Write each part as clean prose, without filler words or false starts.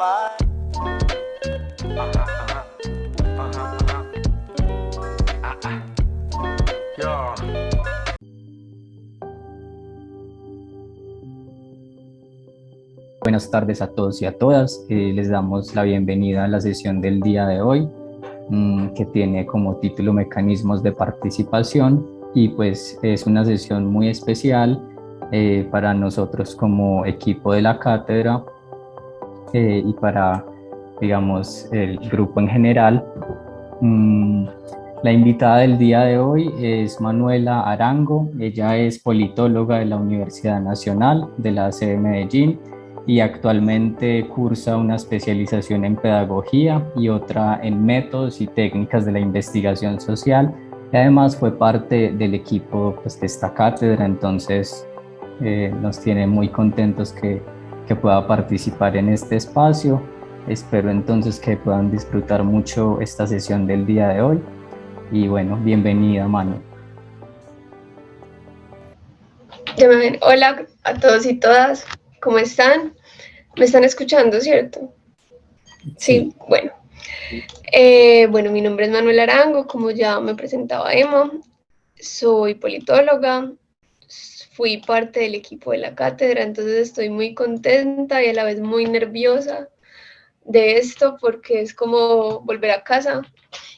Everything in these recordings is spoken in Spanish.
Yo. Buenas tardes a todos y a todas. Les damos la bienvenida a la sesión del día de hoy, que tiene como título Mecanismos de Participación, y pues es una sesión muy especial para nosotros como equipo de la cátedra y para, digamos, el grupo en general. Mm, La invitada del día de hoy es Manuela Arango. Ella es politóloga de la Universidad Nacional de la sede de Medellín y actualmente cursa una especialización en pedagogía y otra en métodos y técnicas de la investigación social. Y además fue parte del equipo, pues, de esta cátedra, entonces nos tiene muy contentos que pueda participar en este espacio. Espero entonces que puedan disfrutar mucho esta sesión del día de hoy. Y bueno, bienvenida, Manu. Hola a todos y todas, ¿cómo están? ¿Me están escuchando, cierto? Sí, bueno. Bueno, mi nombre es Manuela Arango, como ya me presentaba Emma. Soy politóloga, fui parte del equipo de la cátedra, entonces estoy muy contenta y a la vez muy nerviosa de esto porque es como volver a casa,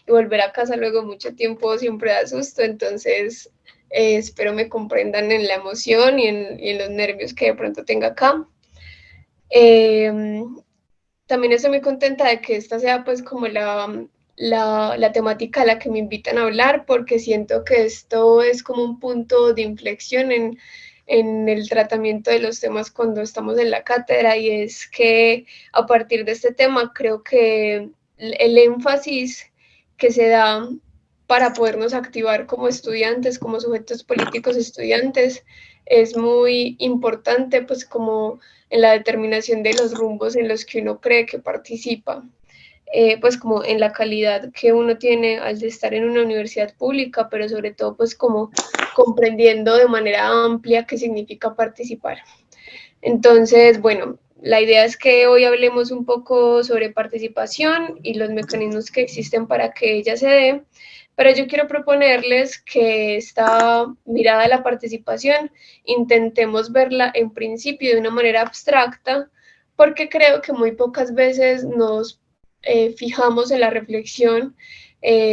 y volver a casa luego mucho tiempo siempre da susto, entonces espero me comprendan en la emoción y en los nervios que de pronto tenga acá. También estoy muy contenta de que esta sea pues como la temática a la que me invitan a hablar, porque siento que esto es como un punto de inflexión en el tratamiento de los temas cuando estamos en la cátedra, y es que a partir de este tema creo que el énfasis que se da para podernos activar como estudiantes, como sujetos políticos estudiantes, es muy importante pues como en la determinación de los rumbos en los que uno cree que participa, pues como en la calidad que uno tiene al estar en una universidad pública, pero sobre todo pues como comprendiendo de manera amplia qué significa participar. Entonces, bueno, la idea es que hoy hablemos un poco sobre participación y los mecanismos que existen para que ella se dé, pero yo quiero proponerles que esta mirada a la participación intentemos verla en principio de una manera abstracta, porque creo que muy pocas veces nos fijamos en la reflexión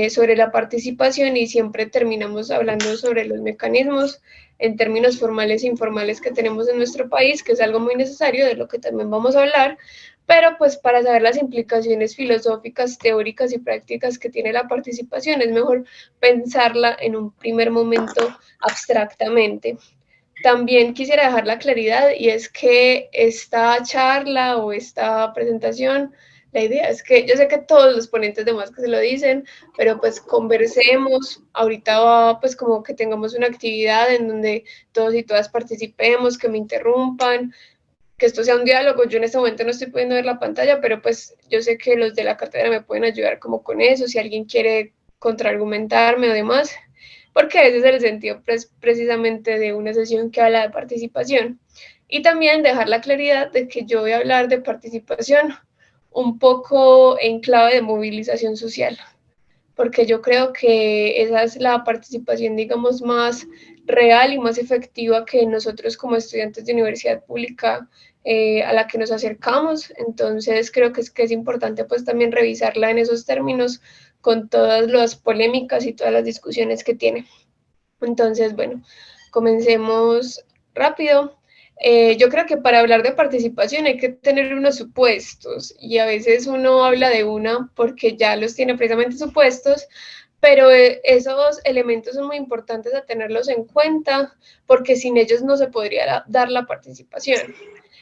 sobre la participación y siempre terminamos hablando sobre los mecanismos en términos formales e informales que tenemos en nuestro país, que es algo muy necesario, de lo que también vamos a hablar, pero pues para saber las implicaciones filosóficas, teóricas y prácticas que tiene la participación, es mejor pensarla en un primer momento abstractamente. También quisiera dejar la claridad, y es que esta charla o esta presentación, la idea es que yo sé que todos los ponentes de más que se lo dicen, pero pues conversemos, ahorita va pues como que tengamos una actividad en donde todos y todas participemos, que me interrumpan, que esto sea un diálogo. Yo en este momento no estoy pudiendo ver la pantalla, pero pues yo sé que los de la cátedra me pueden ayudar como con eso, si alguien quiere contraargumentarme o demás, porque ese es el sentido precisamente de una sesión que habla de participación. Y también dejar la claridad de que yo voy a hablar de participación un poco en clave de movilización social, porque yo creo que esa es la participación, digamos, más real y más efectiva que nosotros como estudiantes de universidad pública a la que nos acercamos. Entonces creo que es importante pues también revisarla en esos términos, con todas las polémicas y todas las discusiones que tiene. Entonces, bueno, comencemos rápido. Yo creo que para hablar de participación hay que tener unos supuestos, y a veces uno habla de una porque ya los tiene precisamente supuestos, pero esos elementos son muy importantes a tenerlos en cuenta, porque sin ellos no se podría dar la participación.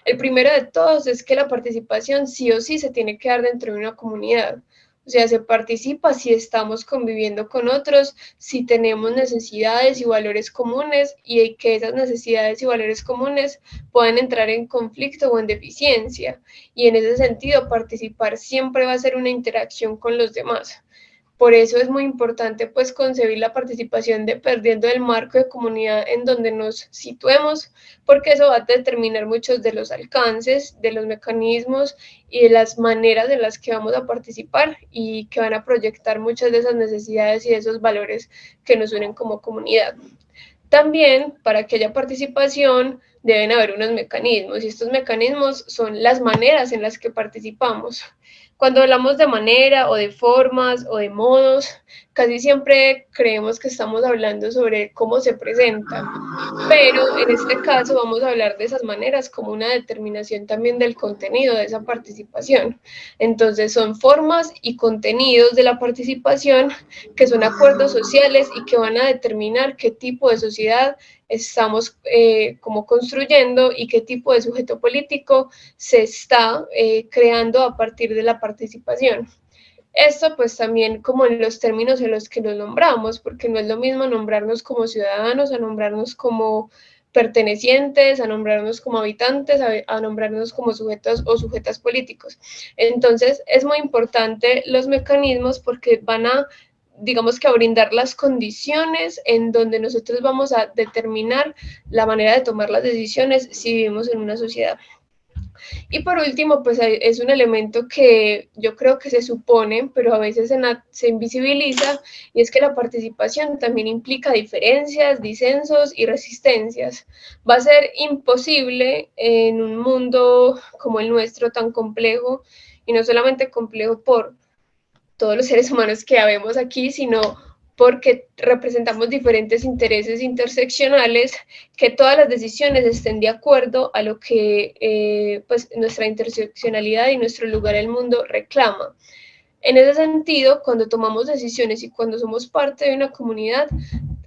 El primero de todos es que la participación sí o sí se tiene que dar dentro de una comunidad. O sea, se participa si estamos conviviendo con otros, si tenemos necesidades y valores comunes, y que esas necesidades y valores comunes puedan entrar en conflicto o en deficiencia. Y en ese sentido, participar siempre va a ser una interacción con los demás. Por eso es muy importante pues concebir la participación dependiendo del marco de comunidad en donde nos situemos, porque eso va a determinar muchos de los alcances, de los mecanismos y de las maneras en las que vamos a participar y que van a proyectar muchas de esas necesidades y de esos valores que nos unen como comunidad. También, para que haya participación, deben haber unos mecanismos, y estos mecanismos son las maneras en las que participamos. Cuando hablamos de manera o de formas o de modos, casi siempre creemos que estamos hablando sobre cómo se presenta, pero en este caso vamos a hablar de esas maneras como una determinación también del contenido de esa participación. Entonces son formas y contenidos de la participación que son acuerdos sociales y que van a determinar qué tipo de sociedad estamos como construyendo y qué tipo de sujeto político se está creando a partir de la participación. Esto pues también como en los términos en los que nos nombramos, porque no es lo mismo nombrarnos como ciudadanos, a nombrarnos como pertenecientes, a nombrarnos como habitantes, a nombrarnos como sujetos o sujetas políticos. Entonces es muy importante los mecanismos porque van a, digamos que a brindar las condiciones en donde nosotros vamos a determinar la manera de tomar las decisiones si vivimos en una sociedad. Y por último, pues es un elemento que yo creo que se supone, pero a veces se invisibiliza, y es que la participación también implica diferencias, disensos y resistencias. Va a ser imposible en un mundo como el nuestro, tan complejo, y no solamente complejo por todos los seres humanos que habemos aquí, sino porque representamos diferentes intereses interseccionales, que todas las decisiones estén de acuerdo a lo que pues, nuestra interseccionalidad y nuestro lugar en el mundo reclama. En ese sentido, cuando tomamos decisiones y cuando somos parte de una comunidad,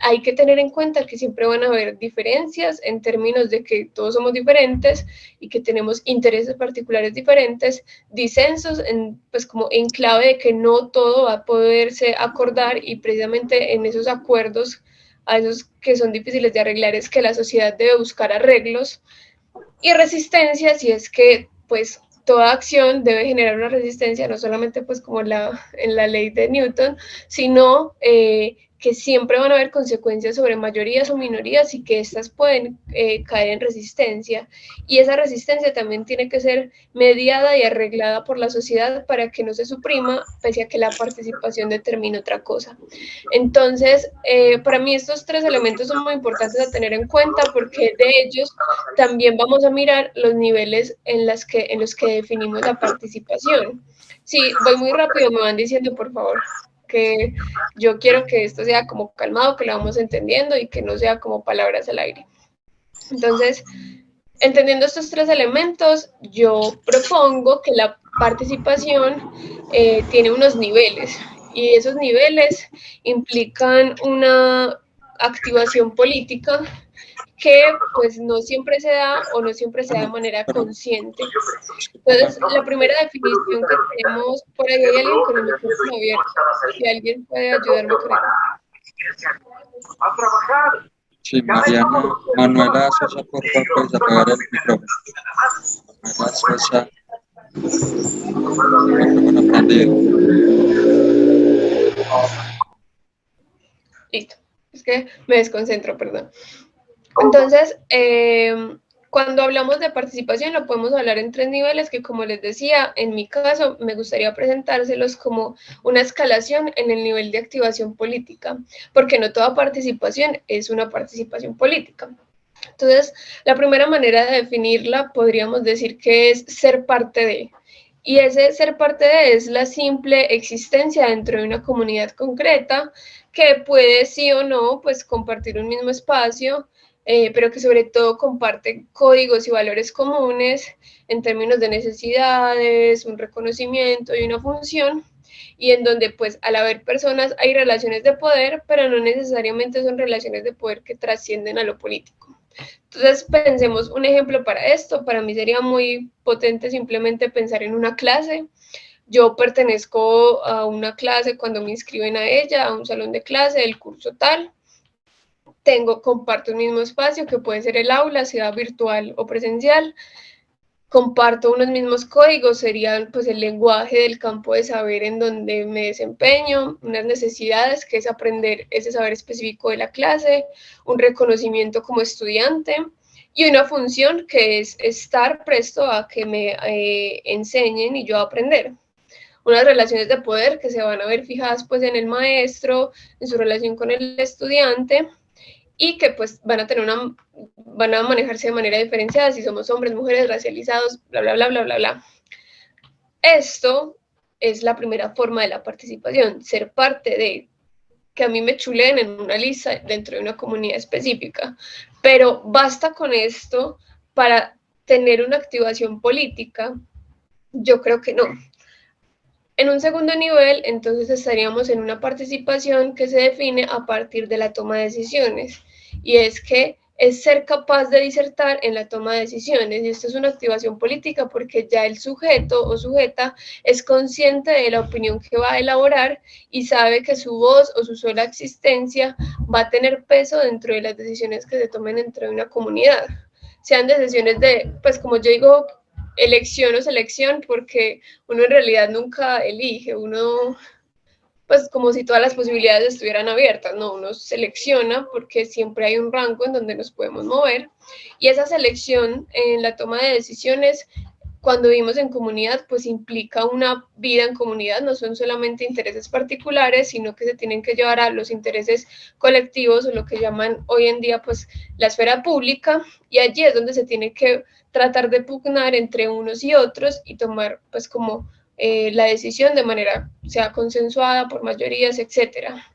hay que tener en cuenta que siempre van a haber diferencias en términos de que todos somos diferentes y que tenemos intereses particulares diferentes, disensos pues como en clave de que no todo va a poderse acordar, y precisamente en esos acuerdos, a esos que son difíciles de arreglar, es que la sociedad debe buscar arreglos, y resistencia si es que pues toda acción debe generar una resistencia, no solamente pues como en la ley de Newton, sino que siempre van a haber consecuencias sobre mayorías o minorías y que éstas pueden caer en resistencia. Y esa resistencia también tiene que ser mediada y arreglada por la sociedad para que no se suprima, pese a que la participación determine otra cosa. Entonces, para mí estos tres elementos son muy importantes a tener en cuenta, porque de ellos también vamos a mirar los niveles en los que definimos la participación. Sí, voy muy rápido, me van diciendo por favor que yo quiero que esto sea como calmado, que lo vamos entendiendo y que no sea como palabras al aire. Entonces, entendiendo estos tres elementos, yo propongo que la participación tiene unos niveles, y esos niveles implican una activación política que pues no siempre se da o no siempre se da de manera consciente. Entonces, la primera definición que tenemos, por ahí hay alguien con el micrófono abierto, si alguien puede ayudarme con eso. Sí, Mariana, Manuela Sosa, por favor, puedes apagar el micrófono. Manuela Sosa, micrófono prendido. Listo, es que me desconcentro, perdón. Entonces, cuando hablamos de participación lo podemos hablar en tres niveles que, como les decía, en mi caso me gustaría presentárselos como una escalación en el nivel de activación política, porque no toda participación es una participación política. Entonces, la primera manera de definirla podríamos decir que es ser parte de. Y ese ser parte de es la simple existencia dentro de una comunidad concreta que puede sí o no pues compartir un mismo espacio, pero que sobre todo comparte códigos y valores comunes en términos de necesidades, un reconocimiento y una función, y en donde pues al haber personas hay relaciones de poder, pero no necesariamente son relaciones de poder que trascienden a lo político. Entonces pensemos un ejemplo para esto. Para mí sería muy potente simplemente pensar en una clase. Yo pertenezco a una clase cuando me inscriben a ella, a un salón de clase del curso tal. Comparto un mismo espacio que puede ser el aula, sea virtual o presencial. comparto unos mismos códigos, serían pues el lenguaje del campo de saber en donde me desempeño, unas necesidades que es aprender ese saber específico de la clase, un reconocimiento como estudiante y una función que es estar presto a que me enseñen y yo aprender. Unas relaciones de poder que se van a ver fijadas pues en el maestro, en su relación con el estudiante, y que pues van a manejarse de manera diferenciada si somos hombres, mujeres, racializados, bla, bla, bla, bla, bla, bla. Esto es la primera forma de la participación, ser parte de, que a mí me chuleen en una lista dentro de una comunidad específica, pero basta con esto para tener una activación política. Yo creo que no. En un segundo nivel, entonces estaríamos en una participación que se define a partir de la toma de decisiones, y es que es ser capaz de disertar en la toma de decisiones, y esto es una activación política porque ya el sujeto o sujeta es consciente de la opinión que va a elaborar y sabe que su voz o su sola existencia va a tener peso dentro de las decisiones que se tomen dentro de una comunidad, sean decisiones de, pues como yo digo, elección o selección, porque uno en realidad nunca elige, uno, pues como si todas las posibilidades estuvieran abiertas, no, uno selecciona porque siempre hay un rango en donde nos podemos mover, y esa selección en la toma de decisiones, cuando vivimos en comunidad, pues implica una vida en comunidad, no son solamente intereses particulares, sino que se tienen que llevar a los intereses colectivos, o lo que llaman hoy en día pues la esfera pública, y allí es donde se tiene que tratar de pugnar entre unos y otros y tomar pues como la decisión de manera, sea consensuada por mayorías, etcétera.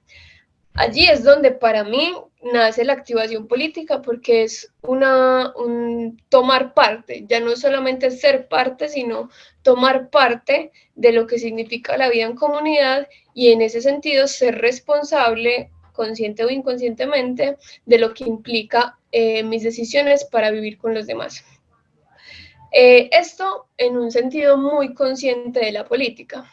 Allí es donde para mí nace la activación política, porque es un tomar parte, ya no solamente ser parte, sino tomar parte de lo que significa la vida en comunidad, y en ese sentido ser responsable, consciente o inconscientemente, de lo que implica mis decisiones para vivir con los demás. Esto en un sentido muy consciente de la política.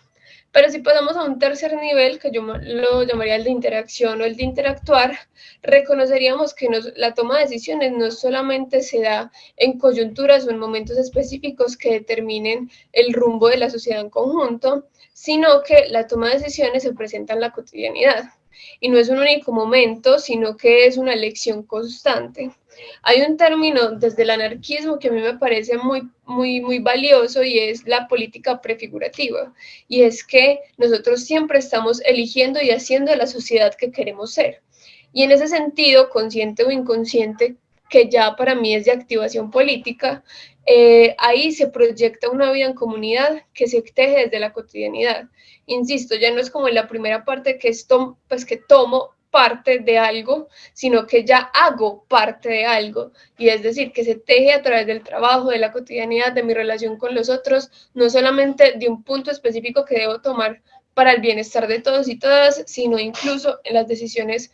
Pero si pasamos a un tercer nivel, que yo lo llamaría el de interacción o el de interactuar, reconoceríamos que la toma de decisiones no solamente se da en coyunturas o en momentos específicos que determinen el rumbo de la sociedad en conjunto, sino que la toma de decisiones se presenta en la cotidianidad. Y no es un único momento, sino que es una elección constante. Hay un término desde el anarquismo que a mí me parece muy valioso, y es la política prefigurativa. Y es que nosotros siempre estamos eligiendo y haciendo la sociedad que queremos ser. Y en ese sentido, consciente o inconsciente, que ya para mí es de activación política, ahí se proyecta una vida en comunidad que se teje desde la cotidianidad. Insisto, ya no es como en la primera parte que es pues que tomo parte de algo, sino que ya hago parte de algo, y es decir, que se teje a través del trabajo, de la cotidianidad, de mi relación con los otros, no solamente de un punto específico que debo tomar para el bienestar de todos y todas, sino incluso en las decisiones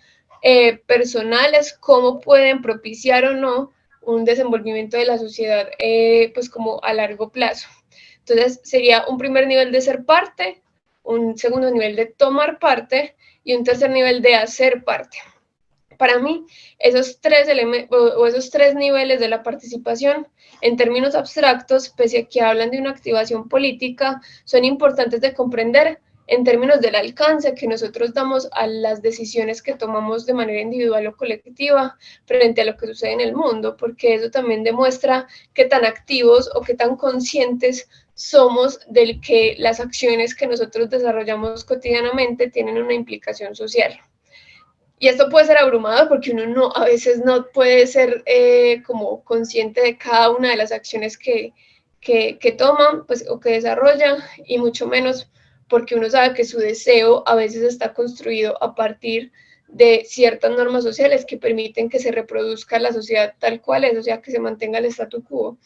personales, cómo pueden propiciar o no un desenvolvimiento de la sociedad, pues como a largo plazo. Entonces sería un primer nivel de ser parte, un segundo nivel de tomar parte, y un tercer nivel de hacer parte. Para mí, esos tres niveles de la participación, en términos abstractos, pese a que hablan de una activación política, son importantes de comprender en términos del alcance que nosotros damos a las decisiones que tomamos de manera individual o colectiva frente a lo que sucede en el mundo, porque eso también demuestra qué tan activos o qué tan conscientes somos de que las acciones que nosotros desarrollamos cotidianamente tienen una implicación social. Y esto puede ser abrumador porque uno a veces no puede ser como consciente de cada una de las acciones que toma pues, o que desarrolla, y mucho menos porque uno sabe que su deseo a veces está construido a partir de ciertas normas sociales que permiten que se reproduzca la sociedad tal cual es, o sea, que se mantenga el statu quo.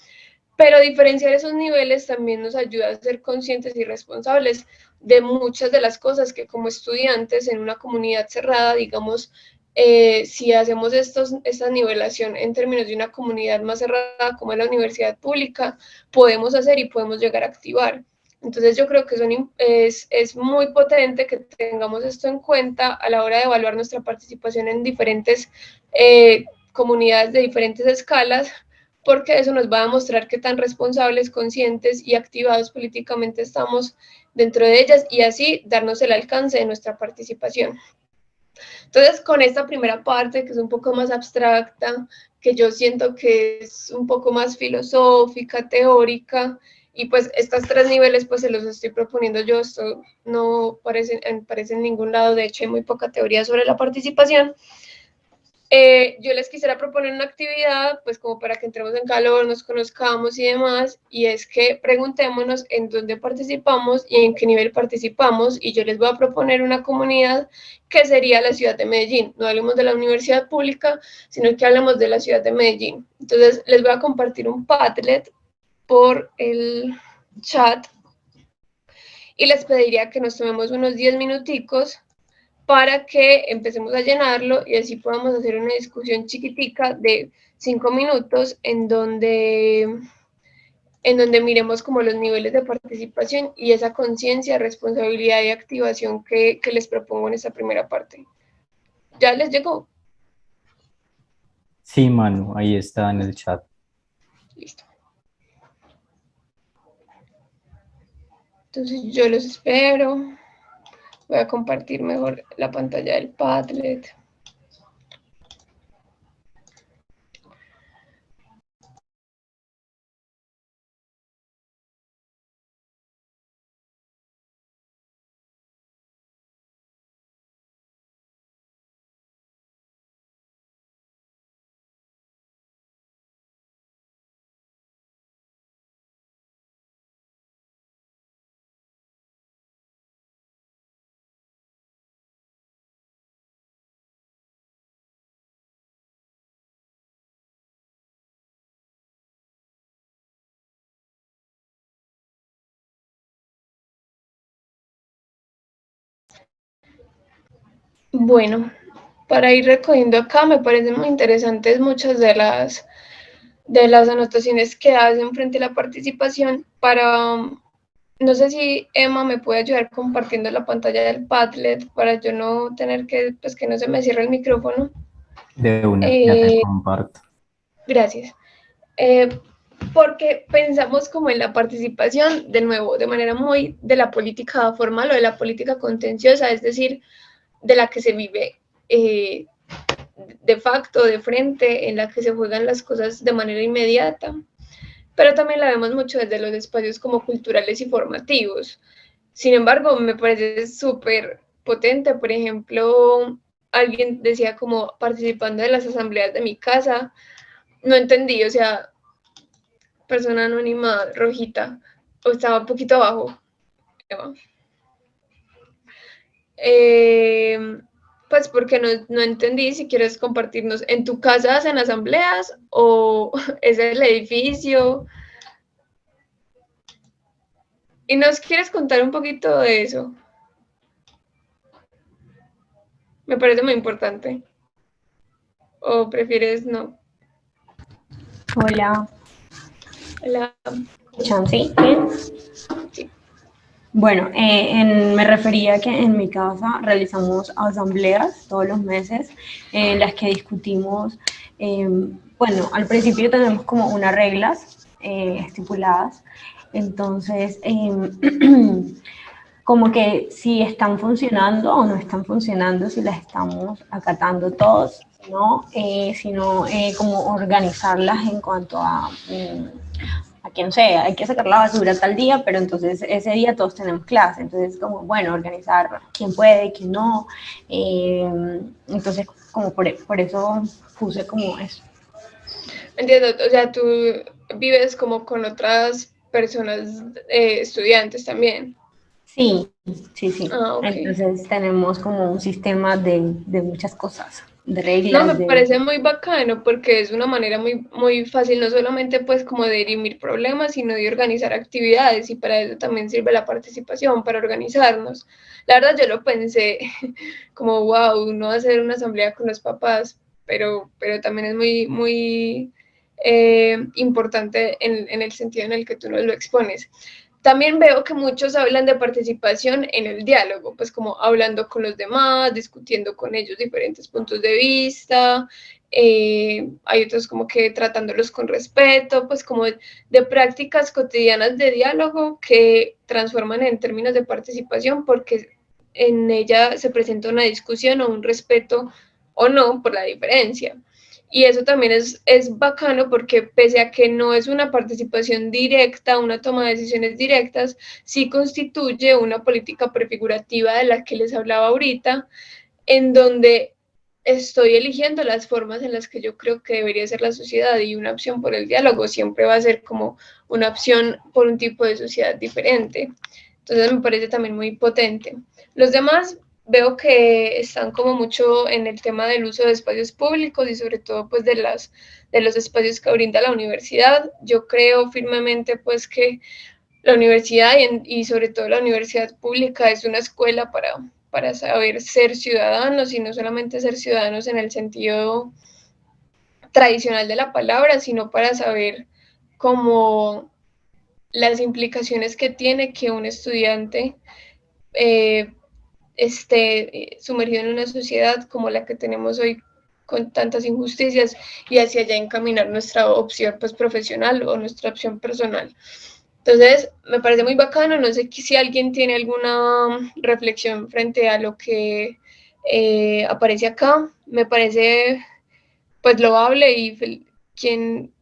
Pero diferenciar esos niveles también nos ayuda a ser conscientes y responsables de muchas de las cosas que como estudiantes en una comunidad cerrada, digamos, si hacemos esta nivelación en términos de una comunidad más cerrada como es la universidad pública, podemos hacer y podemos llegar a activar. Entonces yo creo que es muy potente que tengamos esto en cuenta a la hora de evaluar nuestra participación en diferentes comunidades de diferentes escalas, porque eso nos va a demostrar qué tan responsables, conscientes y activados políticamente estamos dentro de ellas y así darnos el alcance de nuestra participación. Entonces, con esta primera parte, que es un poco más abstracta, que yo siento que es un poco más filosófica, teórica, y pues estos 3 niveles pues se los estoy proponiendo yo, esto no aparece en ningún lado, de hecho hay muy poca teoría sobre la participación. Yo les quisiera proponer una actividad, pues como para que entremos en calor, nos conozcamos y demás, y es que preguntémonos en dónde participamos y en qué nivel participamos, y yo les voy a proponer una comunidad que sería la ciudad de Medellín. No hablemos de la universidad pública, sino que hablemos de la ciudad de Medellín. Entonces, les voy a compartir un Padlet por el chat y les pediría que nos tomemos unos 10 minuticos para que empecemos a llenarlo y así podamos hacer una discusión chiquitica de 5 minutos en donde miremos como los niveles de participación y esa conciencia, responsabilidad y activación que les propongo en esta primera parte. ¿Ya les llegó? Sí, Manu, ahí está en el chat. Listo. Entonces yo los espero. Voy a compartir mejor la pantalla del Padlet. Bueno, para ir recogiendo acá, me parecen muy interesantes muchas de las anotaciones que hacen frente a la participación. No sé si Emma me puede ayudar compartiendo la pantalla del Padlet para yo no tener que, pues que no se me cierre el micrófono. De una, ya te comparto. Gracias. Porque pensamos como en la participación, de nuevo, de manera muy de la política formal o de la política contenciosa, es decir, de la que se vive de facto, de frente, en la que se juegan las cosas de manera inmediata, pero también la vemos mucho desde los espacios como culturales y formativos. Sin embargo, me parece súper potente, por ejemplo, alguien decía como participando de las asambleas de mi casa, no entendí, o sea, persona anónima rojita, o estaba un poquito abajo. Pues porque no entendí si quieres compartirnos, ¿en tu casa hacen asambleas o es el edificio? ¿Y nos quieres contar un poquito de eso? Me parece muy importante. ¿O prefieres no? Hola. Hola. ¿Escuchan? ¿Sí? ¿Bien? Sí. Bueno, me refería a que en mi casa realizamos asambleas todos los meses en las que discutimos, bueno, al principio tenemos como unas reglas estipuladas, entonces como que si están funcionando o no están funcionando, si las estamos acatando todos, ¿no? Sino como organizarlas en cuanto a quien sea, hay que sacar la basura tal día, pero entonces ese día todos tenemos clase, entonces como, bueno, organizar quién puede, quién no, entonces como por eso puse como eso. Entiendo, o sea, tú vives como con otras personas, estudiantes también. Sí, sí, sí. Ah, ok. Entonces tenemos como un sistema de muchas cosas, de No, reglas, me parece muy bacano porque es una manera muy, muy fácil, no solamente pues como de dirimir problemas, sino de organizar actividades y para eso también sirve la participación, para organizarnos. La verdad yo lo pensé como, wow, no hacer una asamblea con los papás, pero también es muy, muy importante en el sentido en el que tú nos lo expones. También veo que muchos hablan de participación en el diálogo, pues como hablando con los demás, discutiendo con ellos diferentes puntos de vista, hay otros como que tratándolos con respeto, pues como de prácticas cotidianas de diálogo que transforman en términos de participación, porque en ella se presenta una discusión o un respeto o no por la diferencia. Y eso también es bacano porque pese a que no es una participación directa, una toma de decisiones directas, sí constituye una política prefigurativa de la que les hablaba ahorita, en donde estoy eligiendo las formas en las que yo creo que debería ser la sociedad, y una opción por el diálogo siempre va a ser como una opción por un tipo de sociedad diferente. Entonces me parece también muy potente. Los demás veo que están como mucho en el tema del uso de espacios públicos y sobre todo pues de los espacios que brinda la universidad. Yo creo firmemente pues que la universidad y sobre todo la universidad pública es una escuela para saber ser ciudadanos, y no solamente ser ciudadanos en el sentido tradicional de la palabra, sino para saber cómo las implicaciones que tiene que un estudiante esté sumergido en una sociedad como la que tenemos hoy, con tantas injusticias, y hacia allá encaminar nuestra opción pues profesional o nuestra opción personal. Entonces, me parece muy bacano. No sé si alguien tiene alguna reflexión frente a lo que aparece acá. Me parece pues loable, y quien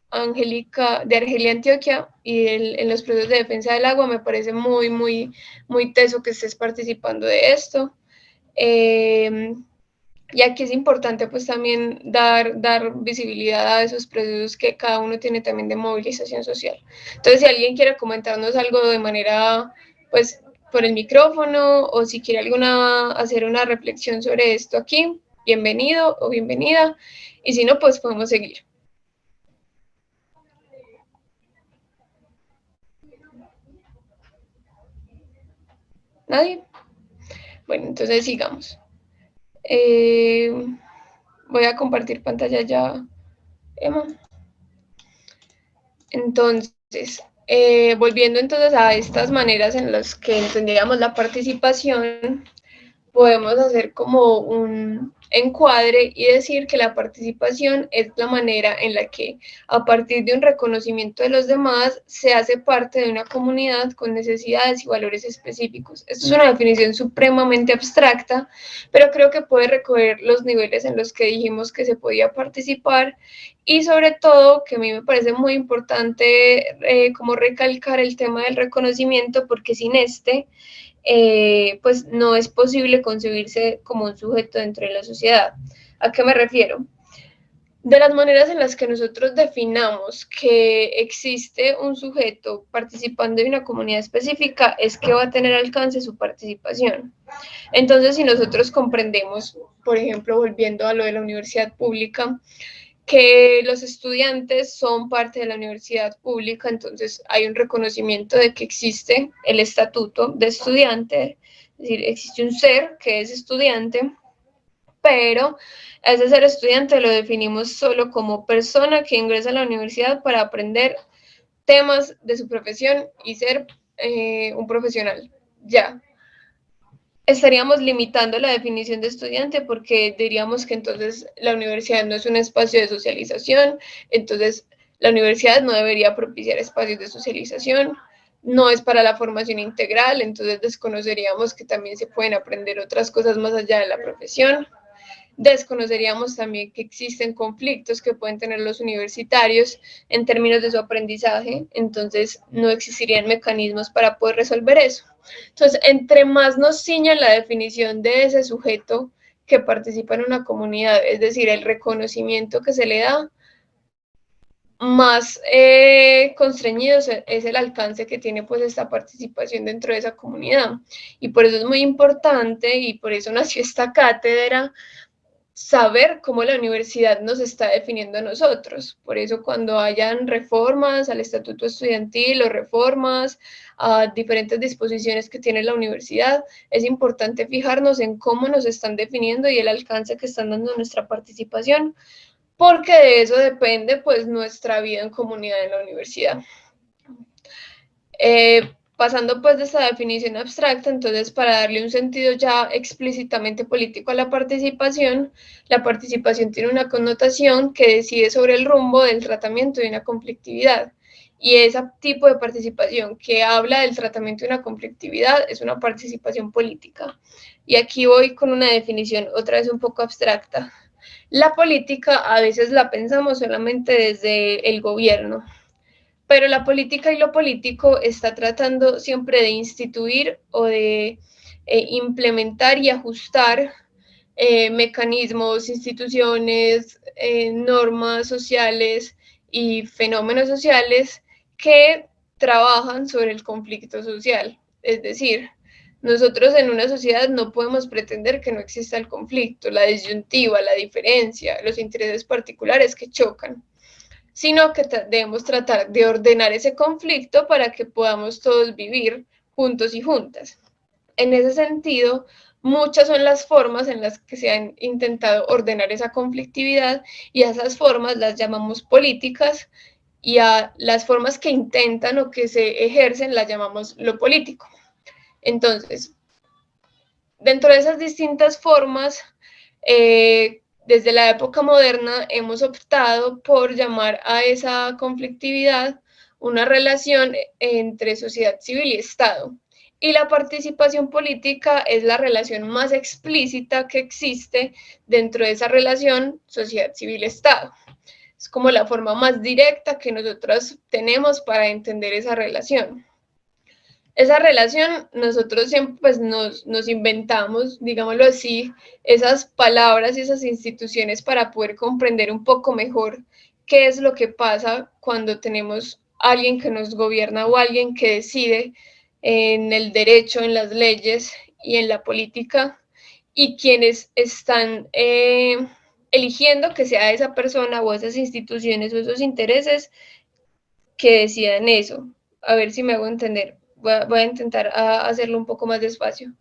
Angélica, de Argelia, Antioquia, y en los procesos de defensa del agua, me parece muy, muy, muy teso que estés participando de esto. Y aquí es importante pues también dar visibilidad a esos procesos que cada uno tiene también de movilización social. Entonces, si alguien quiere comentarnos algo de manera, pues, por el micrófono, o si quiere hacer una reflexión sobre esto aquí, bienvenido o bienvenida, y si no, pues podemos seguir. ¿Nadie? Bueno, entonces sigamos. Voy a compartir pantalla ya, Emma. Entonces, volviendo entonces a estas maneras en las que entendíamos la participación, podemos hacer como un encuadre y decir que la participación es la manera en la que, a partir de un reconocimiento de los demás, se hace parte de una comunidad con necesidades y valores específicos. Esto es una definición supremamente abstracta, pero creo que puede recoger los niveles en los que dijimos que se podía participar, y sobre todo, que a mí me parece muy importante como recalcar el tema del reconocimiento, porque sin este, pues no es posible concebirse como un sujeto dentro de la sociedad. ¿A qué me refiero? De las maneras en las que nosotros definamos que existe un sujeto participando en una comunidad específica es que va a tener alcance su participación. Entonces, si nosotros comprendemos, por ejemplo, volviendo a lo de la universidad pública, que los estudiantes son parte de la universidad pública, entonces hay un reconocimiento de que existe el estatuto de estudiante, es decir, existe un ser que es estudiante, pero a ese ser estudiante lo definimos solo como persona que ingresa a la universidad para aprender temas de su profesión y ser un profesional. Ya. Estaríamos limitando la definición de estudiante, porque diríamos que entonces la universidad no es un espacio de socialización, entonces la universidad no debería propiciar espacios de socialización, no es para la formación integral, entonces desconoceríamos que también se pueden aprender otras cosas más allá de la profesión. Desconoceríamos también que existen conflictos que pueden tener los universitarios en términos de su aprendizaje, entonces no existirían mecanismos para poder resolver eso. Entonces, entre más nos ciñan la definición de ese sujeto que participa en una comunidad, es decir, el reconocimiento que se le da, más constreñido es el alcance que tiene pues esta participación dentro de esa comunidad. Y por eso es muy importante, y por eso nació esta cátedra, saber cómo la universidad nos está definiendo a nosotros. Por eso, cuando hayan reformas al estatuto estudiantil o reformas a diferentes disposiciones que tiene la universidad, es importante fijarnos en cómo nos están definiendo y el alcance que están dando a nuestra participación, porque de eso depende pues nuestra vida en comunidad en la universidad. pasando pues de esta definición abstracta, entonces para darle un sentido ya explícitamente político a la participación tiene una connotación que decide sobre el rumbo del tratamiento de una conflictividad. Y ese tipo de participación que habla del tratamiento de una conflictividad es una participación política. Y aquí voy con una definición otra vez un poco abstracta. La política a veces la pensamos solamente desde el gobierno, pero la política y lo político está tratando siempre de instituir o de implementar y ajustar mecanismos, instituciones, normas sociales y fenómenos sociales que trabajan sobre el conflicto social. Es decir, nosotros en una sociedad no podemos pretender que no exista el conflicto, la disyuntiva, la diferencia, los intereses particulares que chocan, sino que debemos tratar de ordenar ese conflicto para que podamos todos vivir juntos y juntas. En ese sentido, muchas son las formas en las que se han intentado ordenar esa conflictividad y a esas formas las llamamos políticas y a las formas que intentan o que se ejercen las llamamos lo político. Entonces, dentro de esas distintas formas, desde la época moderna hemos optado por llamar a esa conflictividad una relación entre sociedad civil y Estado. Y la participación política es la relación más explícita que existe dentro de esa relación sociedad civil-Estado. Es como la forma más directa que nosotros tenemos para entender esa relación. Esa relación nosotros siempre pues, nos inventamos, digámoslo así, esas palabras y esas instituciones para poder comprender un poco mejor qué es lo que pasa cuando tenemos alguien que nos gobierna o alguien que decide en el derecho, en las leyes y en la política, y quienes están eligiendo que sea esa persona o esas instituciones o esos intereses que decidan eso. A ver si me hago entender. Voy a intentar hacerlo un poco más despacio.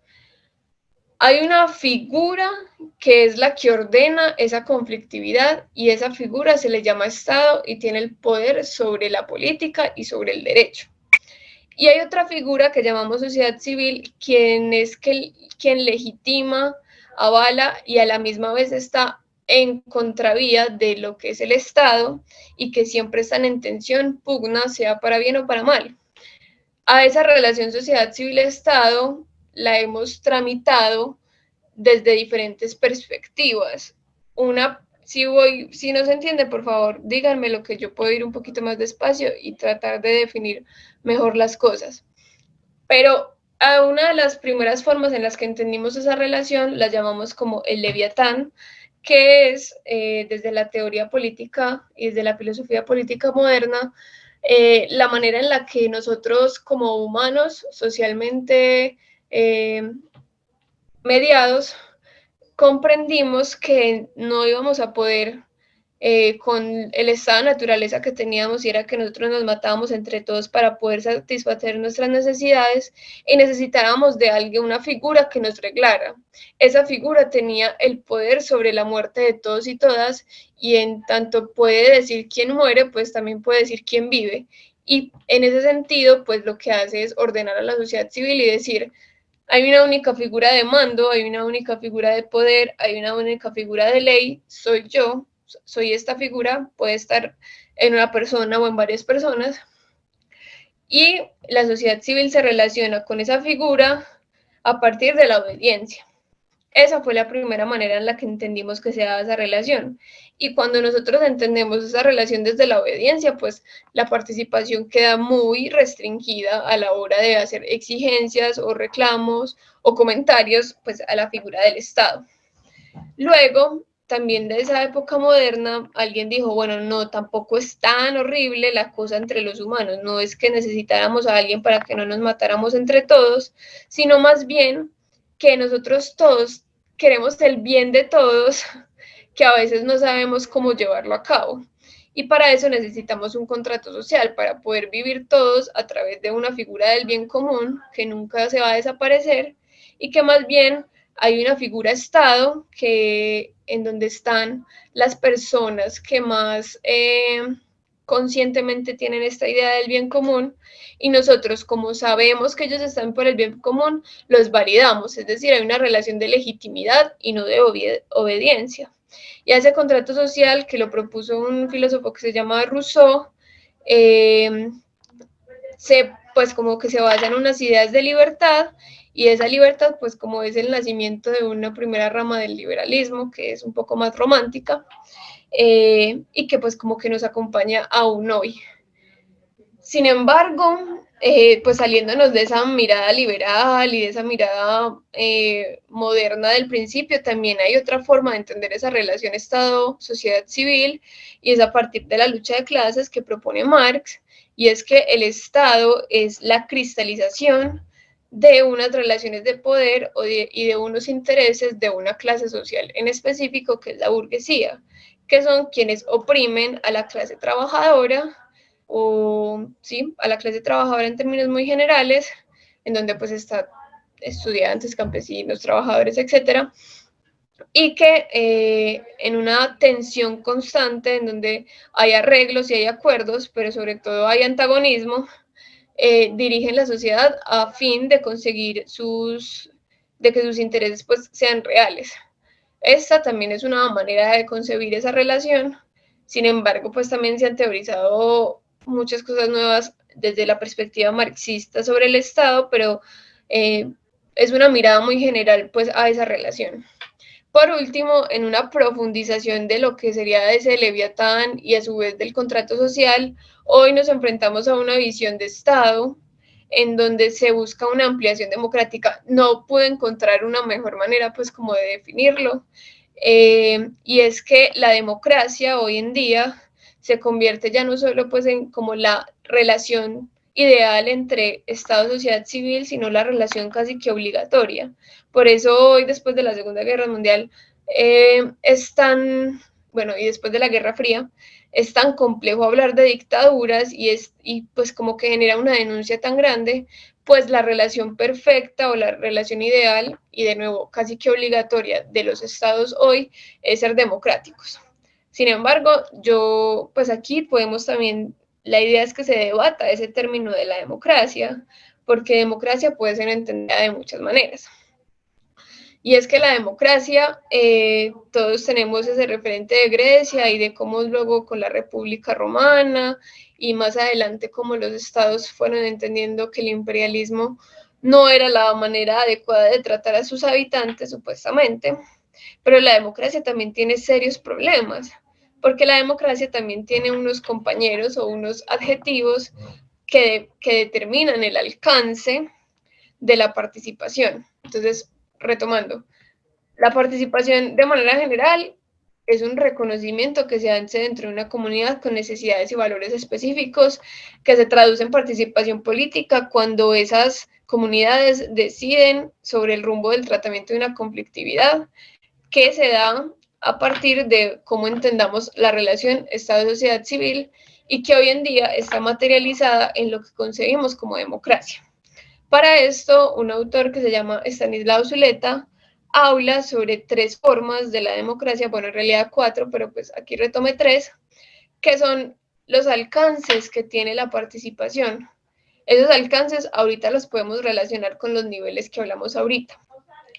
Hay una figura que es la que ordena esa conflictividad y esa figura se le llama Estado y tiene el poder sobre la política y sobre el derecho. Y hay otra figura que llamamos sociedad civil, quien legitima, avala y a la misma vez está en contravía de lo que es el Estado y que siempre están en tensión, pugna, sea para bien o para mal. A esa relación sociedad civil-Estado la hemos tramitado desde diferentes perspectivas. Si no se entiende, por favor, díganme lo que yo puedo ir un poquito más despacio y tratar de definir mejor las cosas. Pero a una de las primeras formas en las que entendimos esa relación la llamamos como el Leviatán, que es desde la teoría política y desde la filosofía política moderna, la manera en la que nosotros como humanos socialmente mediados comprendimos que no íbamos a poder con el estado de naturaleza que teníamos, y era que nosotros nos matábamos entre todos para poder satisfacer nuestras necesidades y necesitábamos de alguien, una figura que nos reglara. Esa figura tenía el poder sobre la muerte de todos y todas, y en tanto puede decir quién muere, pues también puede decir quién vive. Y en ese sentido, pues lo que hace es ordenar a la sociedad civil y decir, hay una única figura de mando, hay una única figura de poder, hay una única figura de ley, soy yo, soy esta figura, puede estar en una persona o en varias personas, y la sociedad civil se relaciona con esa figura a partir de la obediencia. Esa fue la primera manera en la que entendimos que se daba esa relación. Y cuando nosotros entendemos esa relación desde la obediencia, pues la participación queda muy restringida a la hora de hacer exigencias o reclamos o comentarios pues a la figura del Estado. Luego, también de esa época moderna, alguien dijo, bueno, no, tampoco es tan horrible la cosa entre los humanos, no es que necesitáramos a alguien para que no nos matáramos entre todos, sino más bien que nosotros todos queremos el bien de todos, que a veces no sabemos cómo llevarlo a cabo. Y para eso necesitamos un contrato social, para poder vivir todos a través de una figura del bien común que nunca se va a desaparecer y que más bien hay una figura Estado en donde están las personas que más conscientemente tienen esta idea del bien común, y nosotros, como sabemos que ellos están por el bien común, los validamos, es decir, hay una relación de legitimidad y no de obediencia. Y a ese contrato social, que lo propuso un filósofo que se llama Rousseau, pues como que se basa en unas ideas de libertad, y esa libertad pues como es el nacimiento de una primera rama del liberalismo, que es un poco más romántica, y que pues como que nos acompaña aún hoy. Sin embargo, pues saliéndonos de esa mirada liberal y de esa mirada moderna del principio, también hay otra forma de entender esa relación Estado-sociedad civil, y es a partir de la lucha de clases que propone Marx, y es que el Estado es la cristalización de unas relaciones de poder y de unos intereses de una clase social en específico, que es la burguesía, que son quienes oprimen a la clase trabajadora, o sí, a la clase trabajadora en términos muy generales, en donde pues está estudiantes, campesinos, trabajadores, etcétera, y que en una tensión constante, en donde hay arreglos y hay acuerdos, pero sobre todo hay antagonismo, dirigen la sociedad a fin de conseguir de que sus intereses pues sean reales. Esta también es una manera de concebir esa relación. Sin embargo, pues también se han teorizado muchas cosas nuevas desde la perspectiva marxista sobre el Estado, pero es una mirada muy general pues a esa relación. Por último, en una profundización de lo que sería ese Leviatán y a su vez del contrato social, hoy nos enfrentamos a una visión de Estado en donde se busca una ampliación democrática. No pude encontrar una mejor manera pues como de definirlo, y es que la democracia hoy en día se convierte ya no solo pues en como la relación ideal entre Estado y sociedad civil, sino la relación casi que obligatoria. Por eso hoy, después de la Segunda Guerra Mundial, es tan, bueno, y después de la Guerra Fría, es tan complejo hablar de dictaduras, y pues como que genera una denuncia tan grande, pues la relación perfecta o la relación ideal, y de nuevo casi que obligatoria, de los estados hoy es ser democráticos. Sin embargo, pues aquí podemos también, la idea es que se debata ese término de la democracia, porque democracia puede ser entendida de muchas maneras. Y es que la democracia, todos tenemos ese referente de Grecia y de cómo luego con la República Romana y más adelante cómo los estados fueron entendiendo que el imperialismo no era la manera adecuada de tratar a sus habitantes, supuestamente. Pero la democracia también tiene serios problemas, porque la democracia también tiene unos compañeros o unos adjetivos que determinan el alcance de la participación. Entonces, retomando, la participación de manera general es un reconocimiento que se hace dentro de una comunidad con necesidades y valores específicos, que se traduce en participación política cuando esas comunidades deciden sobre el rumbo del tratamiento de una conflictividad, que se da a partir de cómo entendamos la relación Estado-sociedad civil, y que hoy en día está materializada en lo que concebimos como democracia. Para esto, un autor que se llama Stanislaw Zuleta habla sobre 3 formas de la democracia, bueno, en realidad 4, pero pues aquí retome 3, que son los alcances que tiene la participación. Esos alcances ahorita los podemos relacionar con los niveles que hablamos ahorita.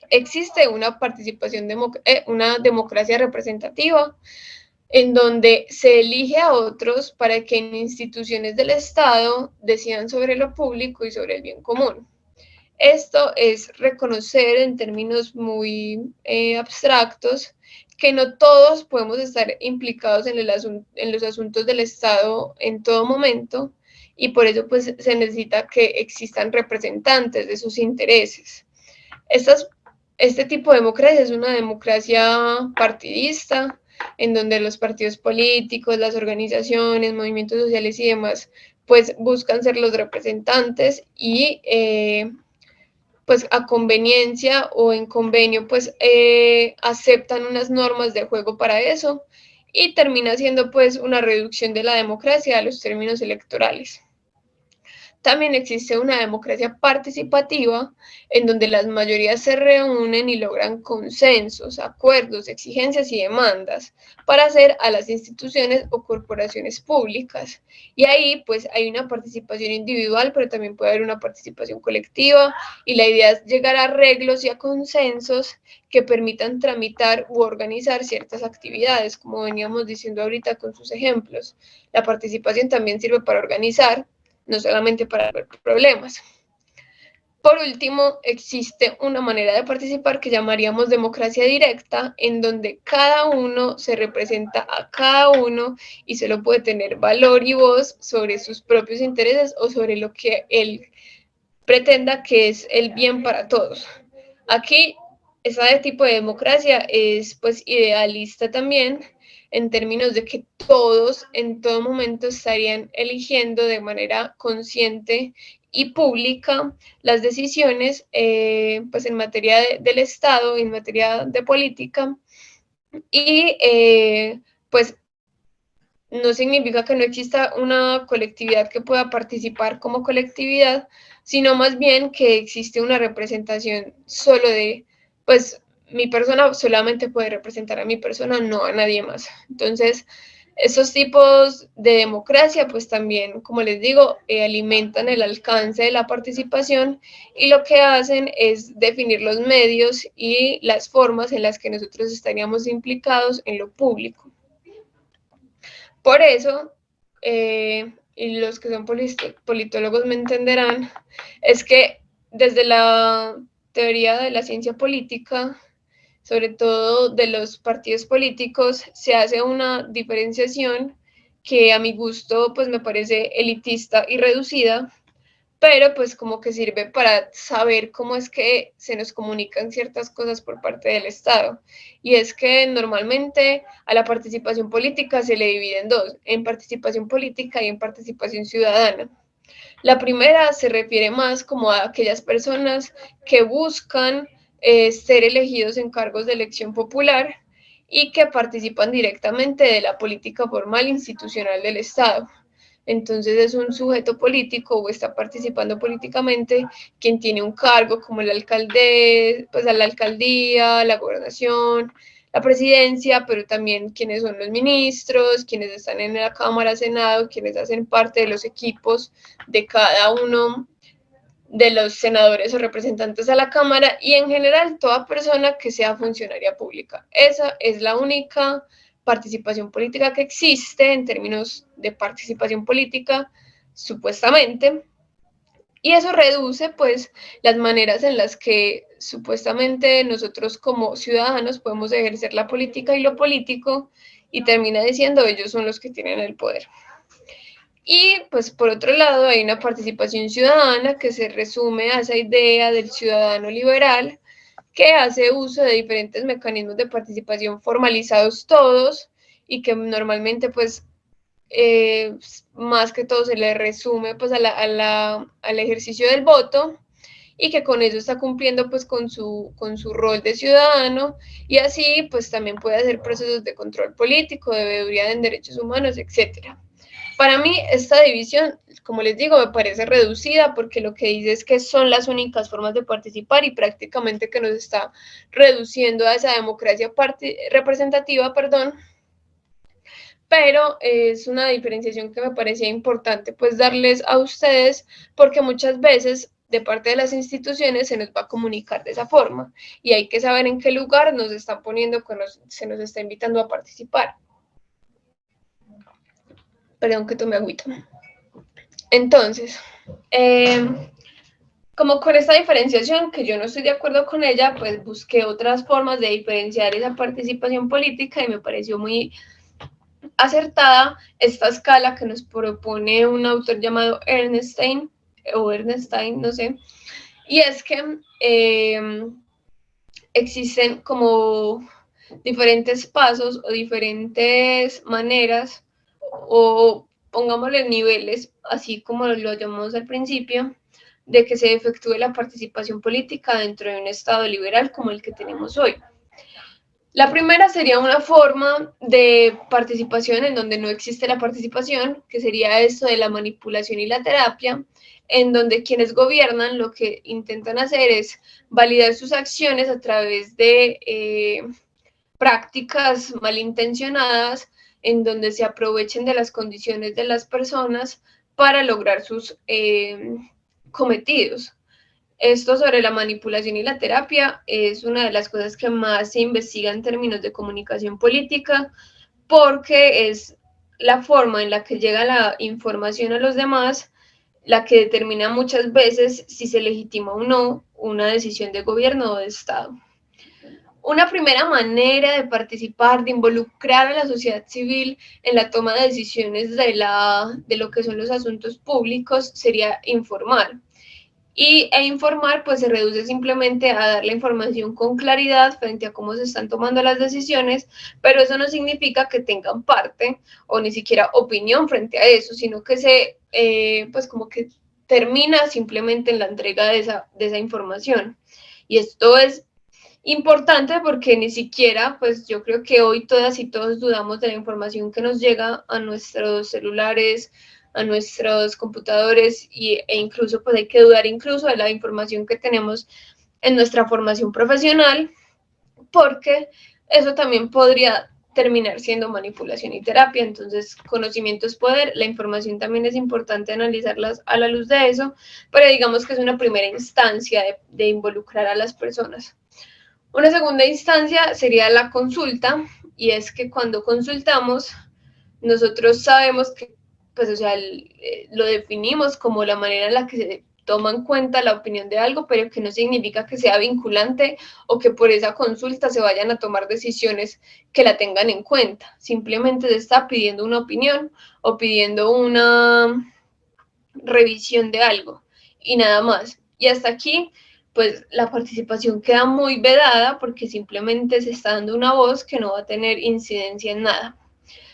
Existe una participación, una democracia representativa, en donde se elige a otros para que en instituciones del Estado decidan sobre lo público y sobre el bien común. Esto es reconocer en términos muy abstractos que no todos podemos estar implicados en los asuntos del Estado en todo momento, y por eso pues se necesita que existan representantes de sus intereses. Este tipo de democracia es una democracia partidista, en donde los partidos políticos, las organizaciones, movimientos sociales y demás, pues buscan ser los representantes, y pues a conveniencia o en convenio, pues aceptan unas normas de juego para eso, y termina siendo pues una reducción de la democracia a los términos electorales. También existe una democracia participativa en donde las mayorías se reúnen y logran consensos, acuerdos, exigencias y demandas para hacer a las instituciones o corporaciones públicas. Y ahí pues hay una participación individual, pero también puede haber una participación colectiva, y la idea es llegar a arreglos y a consensos que permitan tramitar u organizar ciertas actividades, como veníamos diciendo ahorita con sus ejemplos. La participación también sirve para organizar, no solamente para ver problemas. Por último, existe una manera de participar que llamaríamos democracia directa, en donde cada uno se representa a cada uno y solo puede tener valor y voz sobre sus propios intereses o sobre lo que él pretenda que es el bien para todos. Aquí, ese tipo de democracia es pues idealista también, en términos de que todos en todo momento estarían eligiendo de manera consciente y pública las decisiones pues en materia del Estado, en materia de política, y pues no significa que no exista una colectividad que pueda participar como colectividad, sino más bien que existe una representación solo de, pues mi persona solamente puede representar a mi persona, no a nadie más. Entonces, esos tipos de democracia, pues también, como les digo, alimentan el alcance de la participación, y lo que hacen es definir los medios y las formas en las que nosotros estaríamos implicados en lo público. Por eso, y los que son politólogos me entenderán, es que desde la teoría de la ciencia política, sobre todo de los partidos políticos, se hace una diferenciación que a mi gusto pues me parece elitista y reducida, pero pues como que sirve para saber cómo es que se nos comunican ciertas cosas por parte del Estado. Y es que normalmente a la participación política se le divide en dos, en participación política y en participación ciudadana. La primera se refiere más como a aquellas personas que buscan ser elegidos en cargos de elección popular y que participan directamente de la política formal institucional del Estado. Entonces es un sujeto político o está participando políticamente quien tiene un cargo como el alcalde, pues a la alcaldía, la gobernación, la presidencia, pero también quienes son los ministros, quienes están en la Cámara, Senado, quienes hacen parte de los equipos de cada uno de los senadores o representantes a la Cámara, y en general toda persona que sea funcionaria pública. Esa es la única participación política que existe en términos de participación política, supuestamente, y eso reduce pues las maneras en las que supuestamente nosotros como ciudadanos podemos ejercer la política y lo político, y termina diciendo ellos son los que tienen el poder. Y pues por otro lado hay una participación ciudadana que se resume a esa idea del ciudadano liberal, que hace uso de diferentes mecanismos de participación formalizados todos, y que normalmente pues más que todo se le resume pues al ejercicio del voto, y que con eso está cumpliendo pues con su rol de ciudadano, y así pues también puede hacer procesos de control político, de veeduría en derechos humanos, etcétera. Para mí esta división, como les digo, me parece reducida, porque lo que dice es que son las únicas formas de participar y prácticamente que nos está reduciendo a esa democracia representativa, pero es una diferenciación que me parecía importante pues darles a ustedes, porque muchas veces de parte de las instituciones se nos va a comunicar de esa forma, y hay que saber en qué lugar nos están poniendo cuando se nos está invitando a participar. Perdón que tome agüita. Entonces, como con esta diferenciación, que yo no estoy de acuerdo con ella, pues busqué otras formas de diferenciar esa participación política, y me pareció muy acertada esta escala que nos propone un autor llamado Ernestine, no sé, y es que existen como diferentes pasos o diferentes maneras, o pongámosle niveles, así como lo llamamos al principio, de que se efectúe la participación política dentro de un Estado liberal como el que tenemos hoy. La primera sería una forma de participación en donde no existe la participación, que sería esto de la manipulación y la terapia, en donde quienes gobiernan lo que intentan hacer es validar sus acciones a través de prácticas malintencionadas, en donde se aprovechen de las condiciones de las personas para lograr sus cometidos. Esto sobre la manipulación y la terapia es una de las cosas que más se investiga en términos de comunicación política, porque es la forma en la que llega la información a los demás la que determina muchas veces si se legitima o no una decisión de gobierno o de Estado. Una primera manera de participar, de involucrar a la sociedad civil en la toma de decisiones de lo que son los asuntos públicos sería informar. E informar pues se reduce simplemente a dar la información con claridad frente a cómo se están tomando las decisiones, pero eso no significa que tengan parte o ni siquiera opinión frente a eso, sino que pues como que termina simplemente en la entrega de esa información. Y esto es importante porque ni siquiera, pues yo creo que hoy todas y todos dudamos de la información que nos llega a nuestros celulares, a nuestros computadores e incluso pues hay que dudar incluso de la información que tenemos en nuestra formación profesional, porque eso también podría terminar siendo manipulación y terapia. Entonces, conocimiento es poder, la información también es importante analizarlas a la luz de eso, pero digamos que es una primera instancia de involucrar a las personas. Una segunda instancia sería la consulta, y es que cuando consultamos, nosotros sabemos que, pues, o sea, lo definimos como la manera en la que se toma en cuenta la opinión de algo, pero que no significa que sea vinculante o que por esa consulta se vayan a tomar decisiones que la tengan en cuenta. Simplemente se está pidiendo una opinión o pidiendo una revisión de algo y nada más. Y hasta aquí, pues la participación queda muy vedada porque simplemente se está dando una voz que no va a tener incidencia en nada.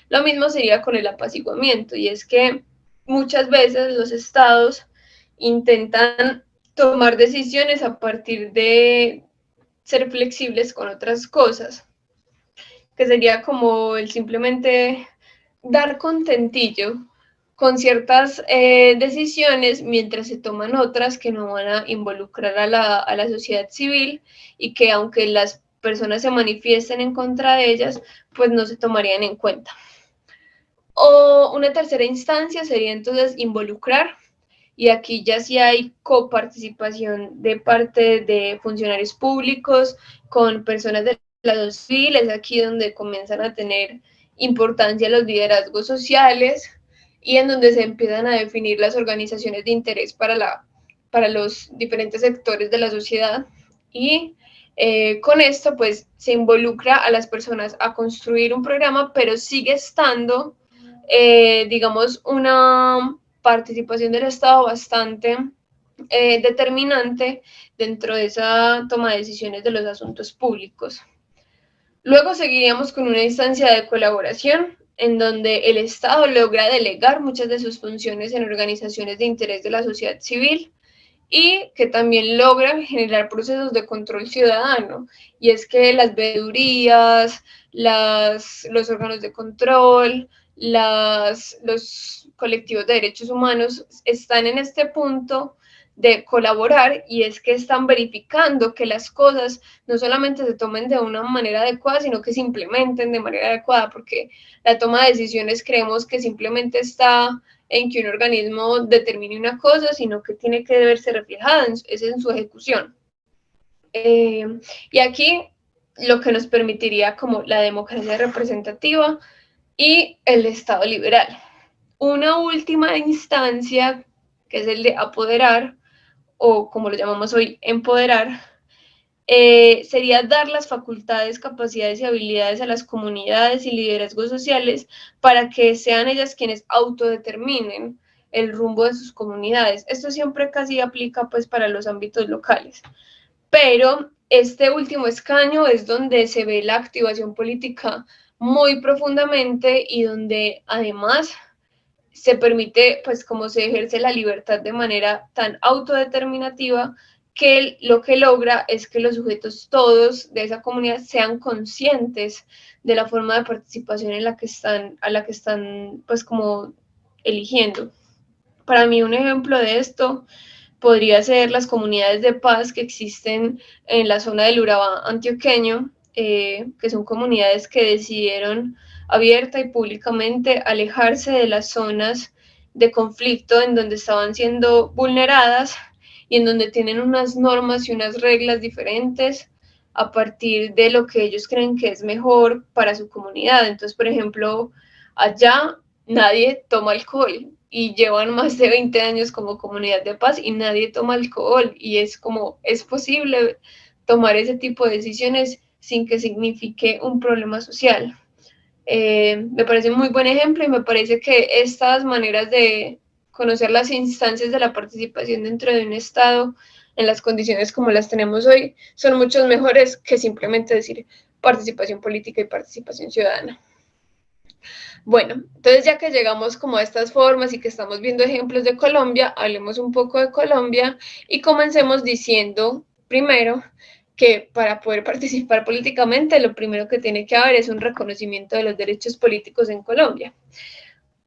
Lo mismo sería con el apaciguamiento, y es que muchas veces los estados intentan tomar decisiones a partir de ser flexibles con otras cosas, que sería como el simplemente dar contentillo con ciertas decisiones mientras se toman otras que no van a involucrar a la sociedad civil y que aunque las personas se manifiesten en contra de ellas, pues no se tomarían en cuenta. O una tercera instancia sería entonces involucrar, y aquí ya sí hay coparticipación de parte de funcionarios públicos con personas de la sociedad civil. Es aquí donde comienzan a tener importancia los liderazgos sociales y en donde se empiezan a definir las organizaciones de interés para los diferentes sectores de la sociedad. Y con esto pues se involucra a las personas a construir un programa, pero sigue estando digamos, una participación del Estado bastante determinante dentro de esa toma de decisiones de los asuntos públicos. Luego seguiríamos con una instancia de colaboración en donde el Estado logra delegar muchas de sus funciones en organizaciones de interés de la sociedad civil y que también logran generar procesos de control ciudadano. Y es que las veedurías, los órganos de control, los colectivos de derechos humanos están en este punto de colaborar, y es que están verificando que las cosas no solamente se tomen de una manera adecuada, sino que se implementen de manera adecuada, porque la toma de decisiones creemos que simplemente está en que un organismo determine una cosa, sino que tiene que verse reflejada en su ejecución. Y aquí lo que nos permitiría como la democracia representativa y el Estado liberal. Una última instancia, que es el de apoderar, o como lo llamamos hoy, empoderar, sería dar las facultades, capacidades y habilidades a las comunidades y liderazgos sociales para que sean ellas quienes autodeterminen el rumbo de sus comunidades. Esto siempre casi aplica pues para los ámbitos locales, pero este último escaño es donde se ve la activación política muy profundamente y donde además se permite pues como se ejerce la libertad de manera tan autodeterminativa que lo que logra es que los sujetos todos de esa comunidad sean conscientes de la forma de participación a la que están pues como eligiendo. Para mí un ejemplo de esto podría ser las comunidades de paz que existen en la zona del Urabá antioqueño, que son comunidades que decidieron abierta y públicamente alejarse de las zonas de conflicto en donde estaban siendo vulneradas y en donde tienen unas normas y unas reglas diferentes a partir de lo que ellos creen que es mejor para su comunidad. Entonces, por ejemplo, allá nadie toma alcohol y llevan más de 20 años como comunidad de paz y nadie toma alcohol, y es como, es posible tomar ese tipo de decisiones sin que signifique un problema social. Me parece un muy buen ejemplo, y me parece que estas maneras de conocer las instancias de la participación dentro de un Estado en las condiciones como las tenemos hoy son mucho mejores que simplemente decir participación política y participación ciudadana. Bueno, entonces ya que llegamos como a estas formas y que estamos viendo ejemplos de Colombia, hablemos un poco de Colombia y comencemos diciendo primero que para poder participar políticamente lo primero que tiene que haber es un reconocimiento de los derechos políticos en Colombia.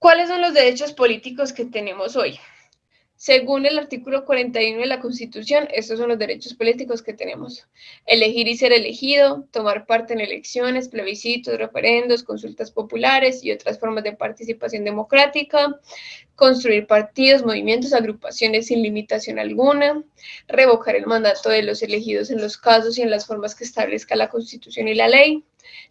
¿Cuáles son los derechos políticos que tenemos hoy? Según el artículo 41 de la Constitución, estos son los derechos políticos que tenemos: elegir y ser elegido, tomar parte en elecciones, plebiscitos, referendos, consultas populares y otras formas de participación democrática, construir partidos, movimientos, agrupaciones sin limitación alguna, revocar el mandato de los elegidos en los casos y en las formas que establezca la Constitución y la ley,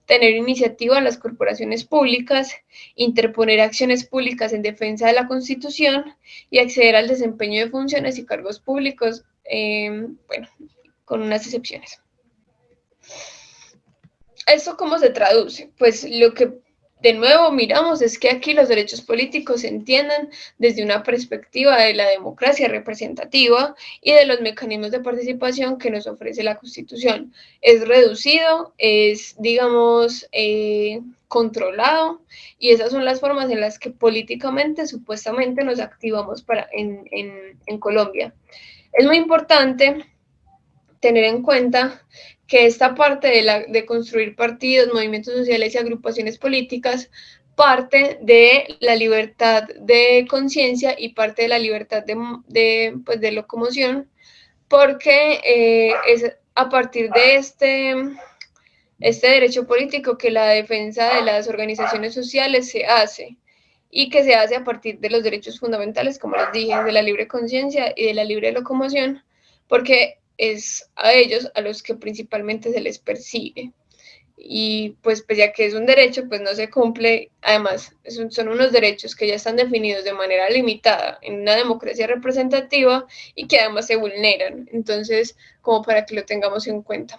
tener iniciativa en las corporaciones públicas, interponer acciones públicas en defensa de la Constitución y acceder al desempeño de funciones y cargos públicos, bueno, con unas excepciones. ¿Esto cómo se traduce? Pues lo que de nuevo miramos es que aquí los derechos políticos se entiendan desde una perspectiva de la democracia representativa y de los mecanismos de participación que nos ofrece la Constitución. Es reducido, es, digamos, controlado, y esas son las formas en las que políticamente, supuestamente, nos activamos en Colombia. Es muy importante tener en cuenta que esta parte de construir partidos, movimientos sociales y agrupaciones políticas parte de la libertad de conciencia y parte de la libertad de locomoción, porque es a partir de este derecho político que la defensa de las organizaciones sociales se hace, y que se hace a partir de los derechos fundamentales, como les dije, de la libre conciencia y de la libre locomoción, porque es a ellos a los que principalmente se les persigue. Y pues pese a que es un derecho, pues no se cumple. Además, son unos derechos que ya están definidos de manera limitada en una democracia representativa y que además se vulneran. Entonces, como para que lo tengamos en cuenta.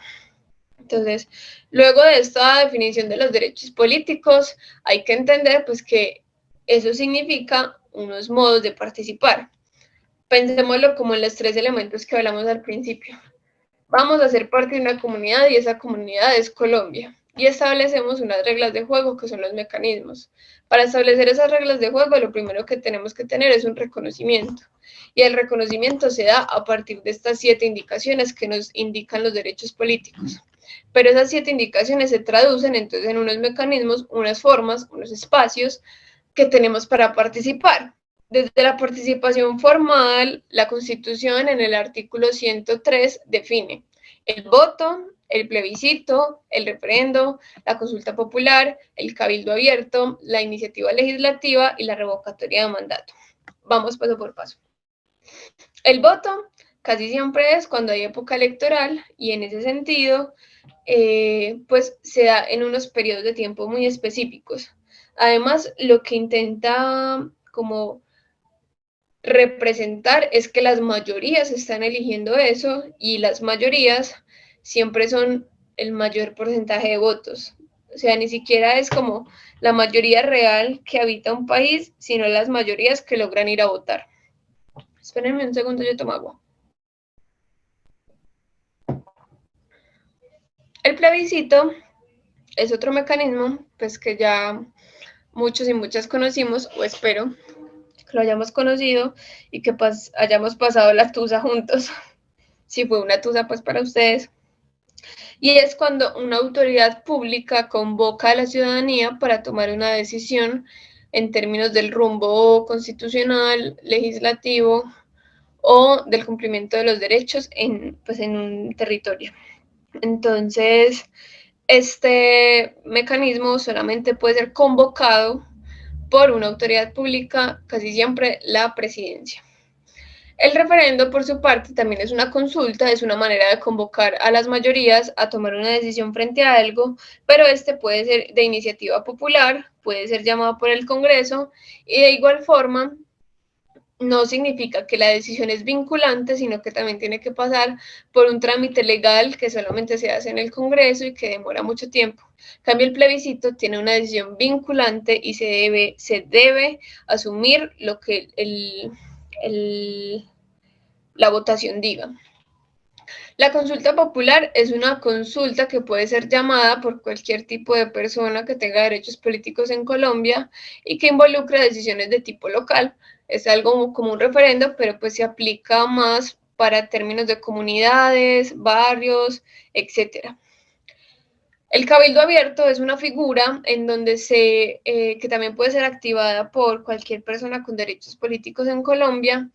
Entonces, luego de esta definición de los derechos políticos, hay que entender pues que eso significa unos modos de participar. Pensémoslo como en los 3 elementos que hablamos al principio. Vamos a ser parte de una comunidad y esa comunidad es Colombia. Y establecemos unas reglas de juego que son los mecanismos. Para establecer esas reglas de juego, lo primero que tenemos que tener es un reconocimiento. Y el reconocimiento se da a partir de estas 7 indicaciones que nos indican los derechos políticos. Pero esas 7 indicaciones se traducen entonces en unos mecanismos, unas formas, unos espacios que tenemos para participar. Desde la participación formal, la Constitución en el artículo 103 define el voto, el plebiscito, el referendo, la consulta popular, el cabildo abierto, la iniciativa legislativa y la revocatoria de mandato. Vamos paso por paso. El voto casi siempre es cuando hay época electoral, y en ese sentido, pues se da en unos periodos de tiempo muy específicos. Además, lo que intenta como representar es que las mayorías están eligiendo eso, y las mayorías siempre son el mayor porcentaje de votos. O sea, ni siquiera es como la mayoría real que habita un país, sino las mayorías que logran ir a votar. Espérenme un segundo, yo tomo agua. El plebiscito es otro mecanismo, pues que ya muchos y muchas conocimos, o espero que lo hayamos conocido y que hayamos pasado la tusa juntos. si fue una tusa pues para ustedes. Y es cuando una autoridad pública convoca a la ciudadanía para tomar una decisión en términos del rumbo constitucional, legislativo o del cumplimiento de los derechos pues en un territorio. Entonces, este mecanismo solamente puede ser convocado por una autoridad pública, casi siempre la presidencia. El referendo, por su parte, también es una consulta, es una manera de convocar a las mayorías a tomar una decisión frente a algo, pero este puede ser de iniciativa popular, puede ser llamado por el Congreso, y de igual forma no significa que la decisión es vinculante, sino que también tiene que pasar por un trámite legal que solamente se hace en el Congreso y que demora mucho tiempo. En cambio, el plebiscito tiene una decisión vinculante y se debe asumir lo que la votación diga. La consulta popular es una consulta que puede ser llamada por cualquier tipo de persona que tenga derechos políticos en Colombia y que involucra decisiones de tipo local. Es algo como un referendo, pero pues se aplica más para términos de comunidades, barrios, etc. El cabildo abierto es una figura en donde que también puede ser activada por cualquier persona con derechos políticos en Colombia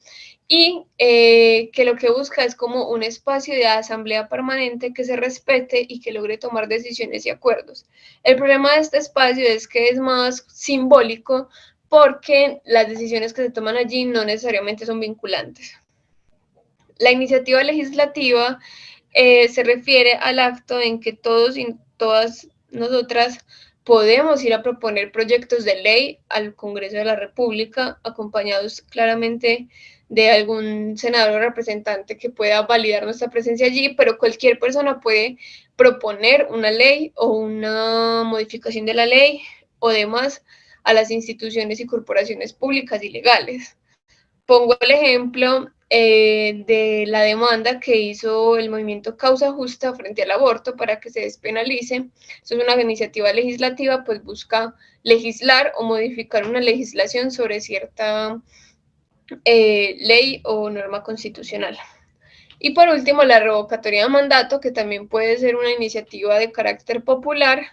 y que lo que busca es como un espacio de asamblea permanente que se respete y que logre tomar decisiones y acuerdos. El problema de este espacio es que es más simbólico porque las decisiones que se toman allí no necesariamente son vinculantes. La iniciativa legislativa se refiere al acto en que todos y todas nosotras podemos ir a proponer proyectos de ley al Congreso de la República, acompañados claramente de algún senador o representante que pueda validar nuestra presencia allí, pero cualquier persona puede proponer una ley o una modificación de la ley o demás a las instituciones y corporaciones públicas y legales. Pongo el ejemplo de la demanda que hizo el movimiento Causa Justa frente al aborto para que se despenalice. Eso es una iniciativa legislativa, pues busca legislar o modificar una legislación sobre cierta ley o norma constitucional. Y por último, la revocatoria de mandato, que también puede ser una iniciativa de carácter popular,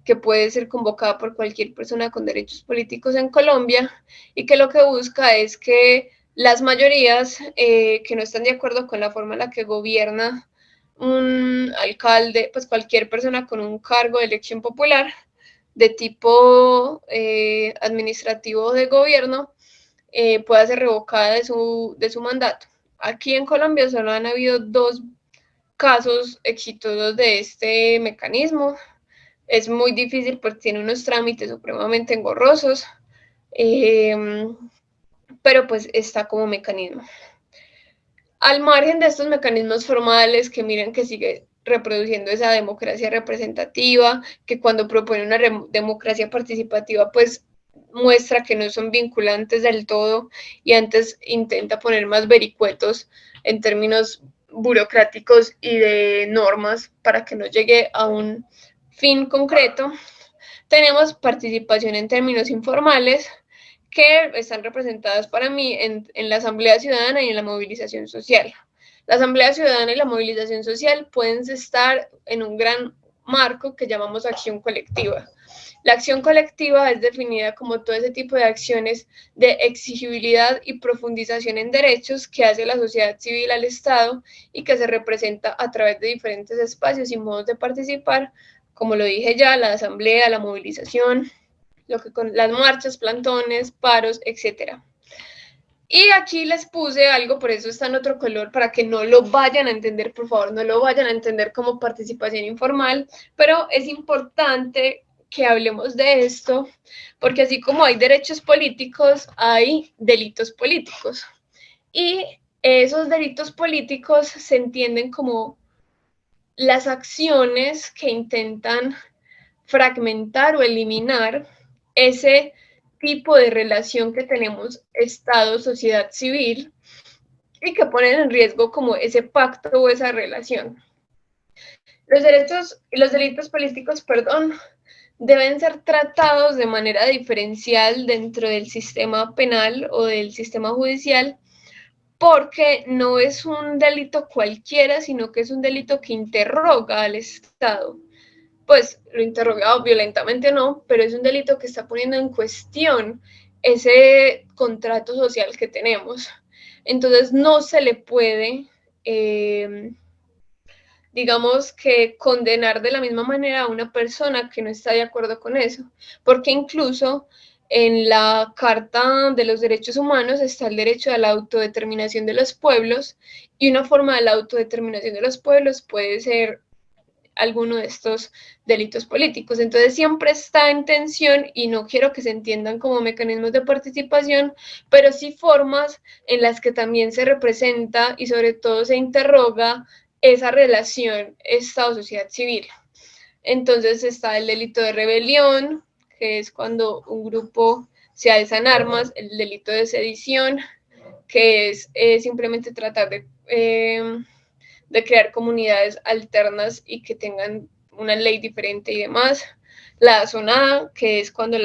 que puede ser convocada por cualquier persona con derechos políticos en Colombia, y que lo que busca es que las mayorías que no están de acuerdo con la forma en la que gobierna un alcalde, pues cualquier persona con un cargo de elección popular de tipo administrativo de gobierno, pueda ser revocada de su mandato. Aquí en Colombia solo han habido 2 casos exitosos de este mecanismo. Es muy difícil porque tiene unos trámites supremamente engorrosos, pero pues está como mecanismo. Al margen de estos mecanismos formales que miren que sigue reproduciendo esa democracia representativa, que cuando propone una democracia participativa pues muestra que no son vinculantes del todo y antes intenta poner más vericuetos en términos burocráticos y de normas para que no llegue a un fin concreto. Tenemos participación en términos informales que están representadas para mí en la Asamblea Ciudadana y en la movilización social. La Asamblea Ciudadana y la movilización social pueden estar en un gran marco que llamamos acción colectiva. La acción colectiva es definida como todo ese tipo de acciones de exigibilidad y profundización en derechos que hace la sociedad civil al Estado y que se representa a través de diferentes espacios y modos de participar, como lo dije ya, la asamblea, la movilización, lo que con las marchas, plantones, paros, etc. Y aquí les puse algo, por eso está en otro color, para que no lo vayan a entender, por favor, no lo vayan a entender como participación informal, pero es importante que hablemos de esto, porque así como hay derechos políticos, hay delitos políticos. Y esos delitos políticos se entienden como las acciones que intentan fragmentar o eliminar ese tipo de relación que tenemos Estado, sociedad civil, y que ponen en riesgo como ese pacto o esa relación. Los delitos políticos, deben ser tratados de manera diferencial dentro del sistema penal o del sistema judicial, porque no es un delito cualquiera, sino que es un delito que interroga al Estado. Pues lo interroga violentamente o no, pero es un delito que está poniendo en cuestión ese contrato social que tenemos. Entonces no se le puede, digamos que condenar de la misma manera a una persona que no está de acuerdo con eso, porque incluso en la Carta de los Derechos Humanos está el derecho a la autodeterminación de los pueblos, y una forma de la autodeterminación de los pueblos puede ser alguno de estos delitos políticos. Entonces siempre está en tensión y no quiero que se entiendan como mecanismos de participación, pero sí formas en las que también se representa y sobre todo se interroga esa relación Estado-sociedad civil. Entonces está el delito de rebelión, que es cuando un grupo se alza en armas, el delito de sedición, que es simplemente tratar de crear comunidades alternas y que tengan una ley diferente y demás. La zona, que es cuando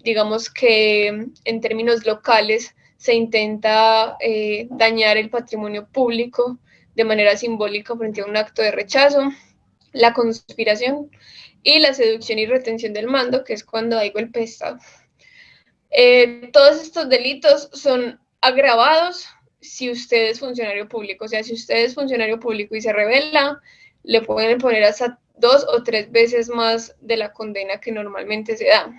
digamos que en términos locales se intenta dañar el patrimonio público de manera simbólica frente a un acto de rechazo. La conspiración y la seducción y retención del mando, que es cuando hay golpe de Estado. Todos estos delitos son agravados si usted es funcionario público. O sea, si usted es funcionario público y se rebela, le pueden poner hasta 2 o 3 veces más de la condena que normalmente se da.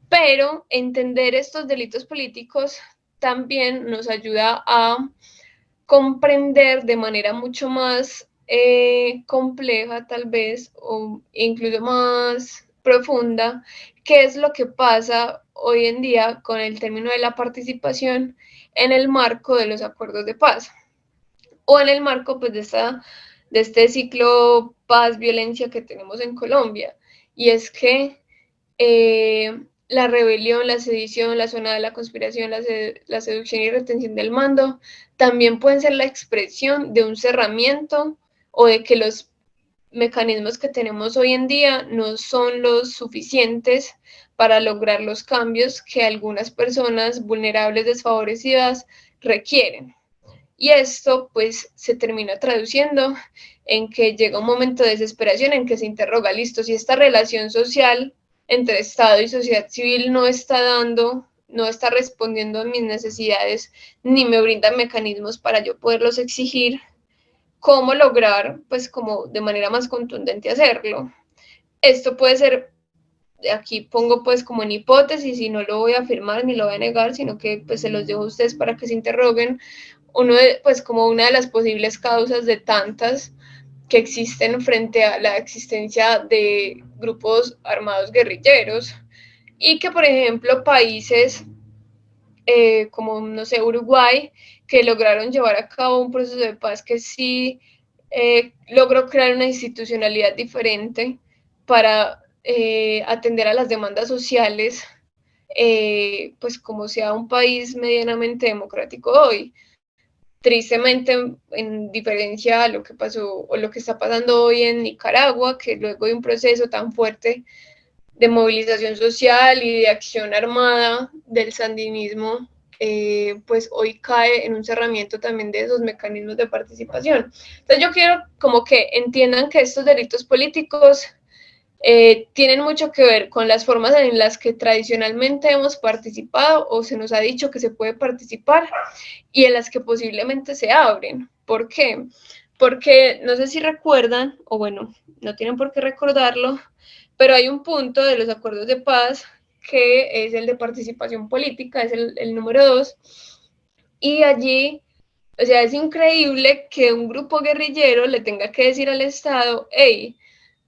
Pero entender estos delitos políticos también nos ayuda a comprender de manera mucho más compleja, tal vez, o incluso más profunda, qué es lo que pasa hoy en día con el término de la participación en el marco de los acuerdos de paz, o en el marco pues, de este ciclo paz-violencia que tenemos en Colombia. Y es que la rebelión, la sedición, la zona de la conspiración, la seducción y retención del mando, también pueden ser la expresión de un cerramiento o de que los mecanismos que tenemos hoy en día no son los suficientes para lograr los cambios que algunas personas vulnerables, desfavorecidas, requieren. Y esto pues se termina traduciendo en que llega un momento de desesperación en que se interroga, listo, si esta relación social entre Estado y sociedad civil no está respondiendo a mis necesidades, ni me brinda mecanismos para yo poderlos exigir, ¿cómo lograr, pues como de manera más contundente hacerlo? Esto puede ser, aquí pongo pues como en hipótesis y no lo voy a afirmar ni lo voy a negar, sino que pues se los dejo a ustedes para que se interroguen, pues como una de las posibles causas de tantas que existen frente a la existencia de grupos armados guerrilleros, y que, por ejemplo, países como, no sé, Uruguay, que lograron llevar a cabo un proceso de paz que sí logró crear una institucionalidad diferente para atender a las demandas sociales, pues como sea un país medianamente democrático hoy. Tristemente, en diferencia a lo que pasó o lo que está pasando hoy en Nicaragua, que luego de un proceso tan fuerte de movilización social y de acción armada del sandinismo, pues hoy cae en un cerramiento también de esos mecanismos de participación. Entonces yo quiero como que entiendan que estos delitos políticos tienen mucho que ver con las formas en las que tradicionalmente hemos participado o se nos ha dicho que se puede participar y en las que posiblemente se abren. ¿Por qué? Porque no sé si recuerdan, o bueno, no tienen por qué recordarlo, pero hay un punto de los acuerdos de paz que es el de participación política, es el número 2, y allí, o sea, es increíble que un grupo guerrillero le tenga que decir al Estado, hey,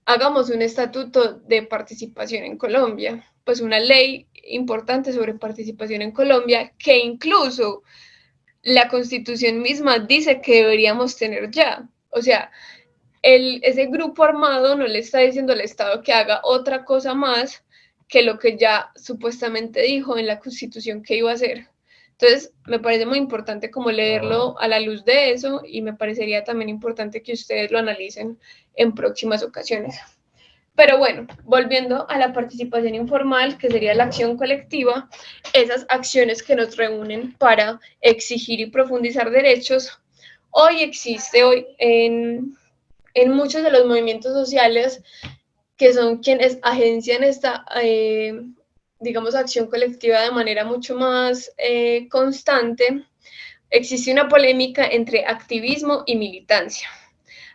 hagamos un estatuto de participación en Colombia, pues una ley importante sobre participación en Colombia, que incluso la Constitución misma dice que deberíamos tener ya. O sea, ese grupo armado no le está diciendo al Estado que haga otra cosa más que lo que ya supuestamente dijo en la Constitución que iba a hacer. Entonces, me parece muy importante como leerlo a la luz de eso, y me parecería también importante que ustedes lo analicen en próximas ocasiones. Pero bueno, volviendo a la participación informal, que sería la acción colectiva, esas acciones que nos reúnen para exigir y profundizar derechos, hoy existe en muchos de los movimientos sociales que son quienes agencian esta, digamos, acción colectiva de manera mucho más constante. Existe una polémica entre activismo y militancia.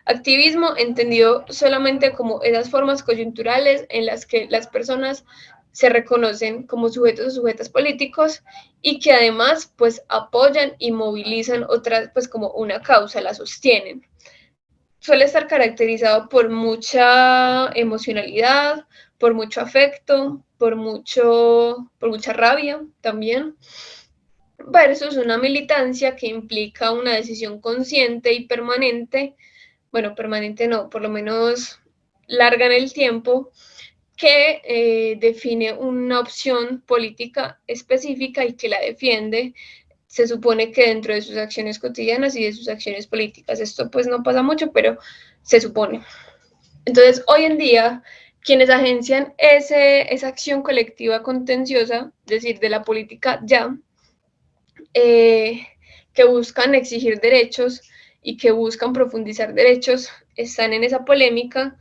Activismo entendido solamente como esas formas coyunturales en las que las personas se reconocen como sujetos o sujetas políticos y que además pues apoyan y movilizan otras, pues como una causa, la sostienen. Suele estar caracterizado por mucha emocionalidad, por mucho afecto, por mucha rabia también, versus una militancia que implica una decisión consciente y permanente, bueno, permanente no, por lo menos larga en el tiempo, que define una opción política específica y que la defiende, se supone que dentro de sus acciones cotidianas y de sus acciones políticas. Esto pues no pasa mucho, pero se supone. Entonces, hoy en día, quienes agencian esa acción colectiva contenciosa, es decir, de la política ya, que buscan exigir derechos y que buscan profundizar derechos, están en esa polémica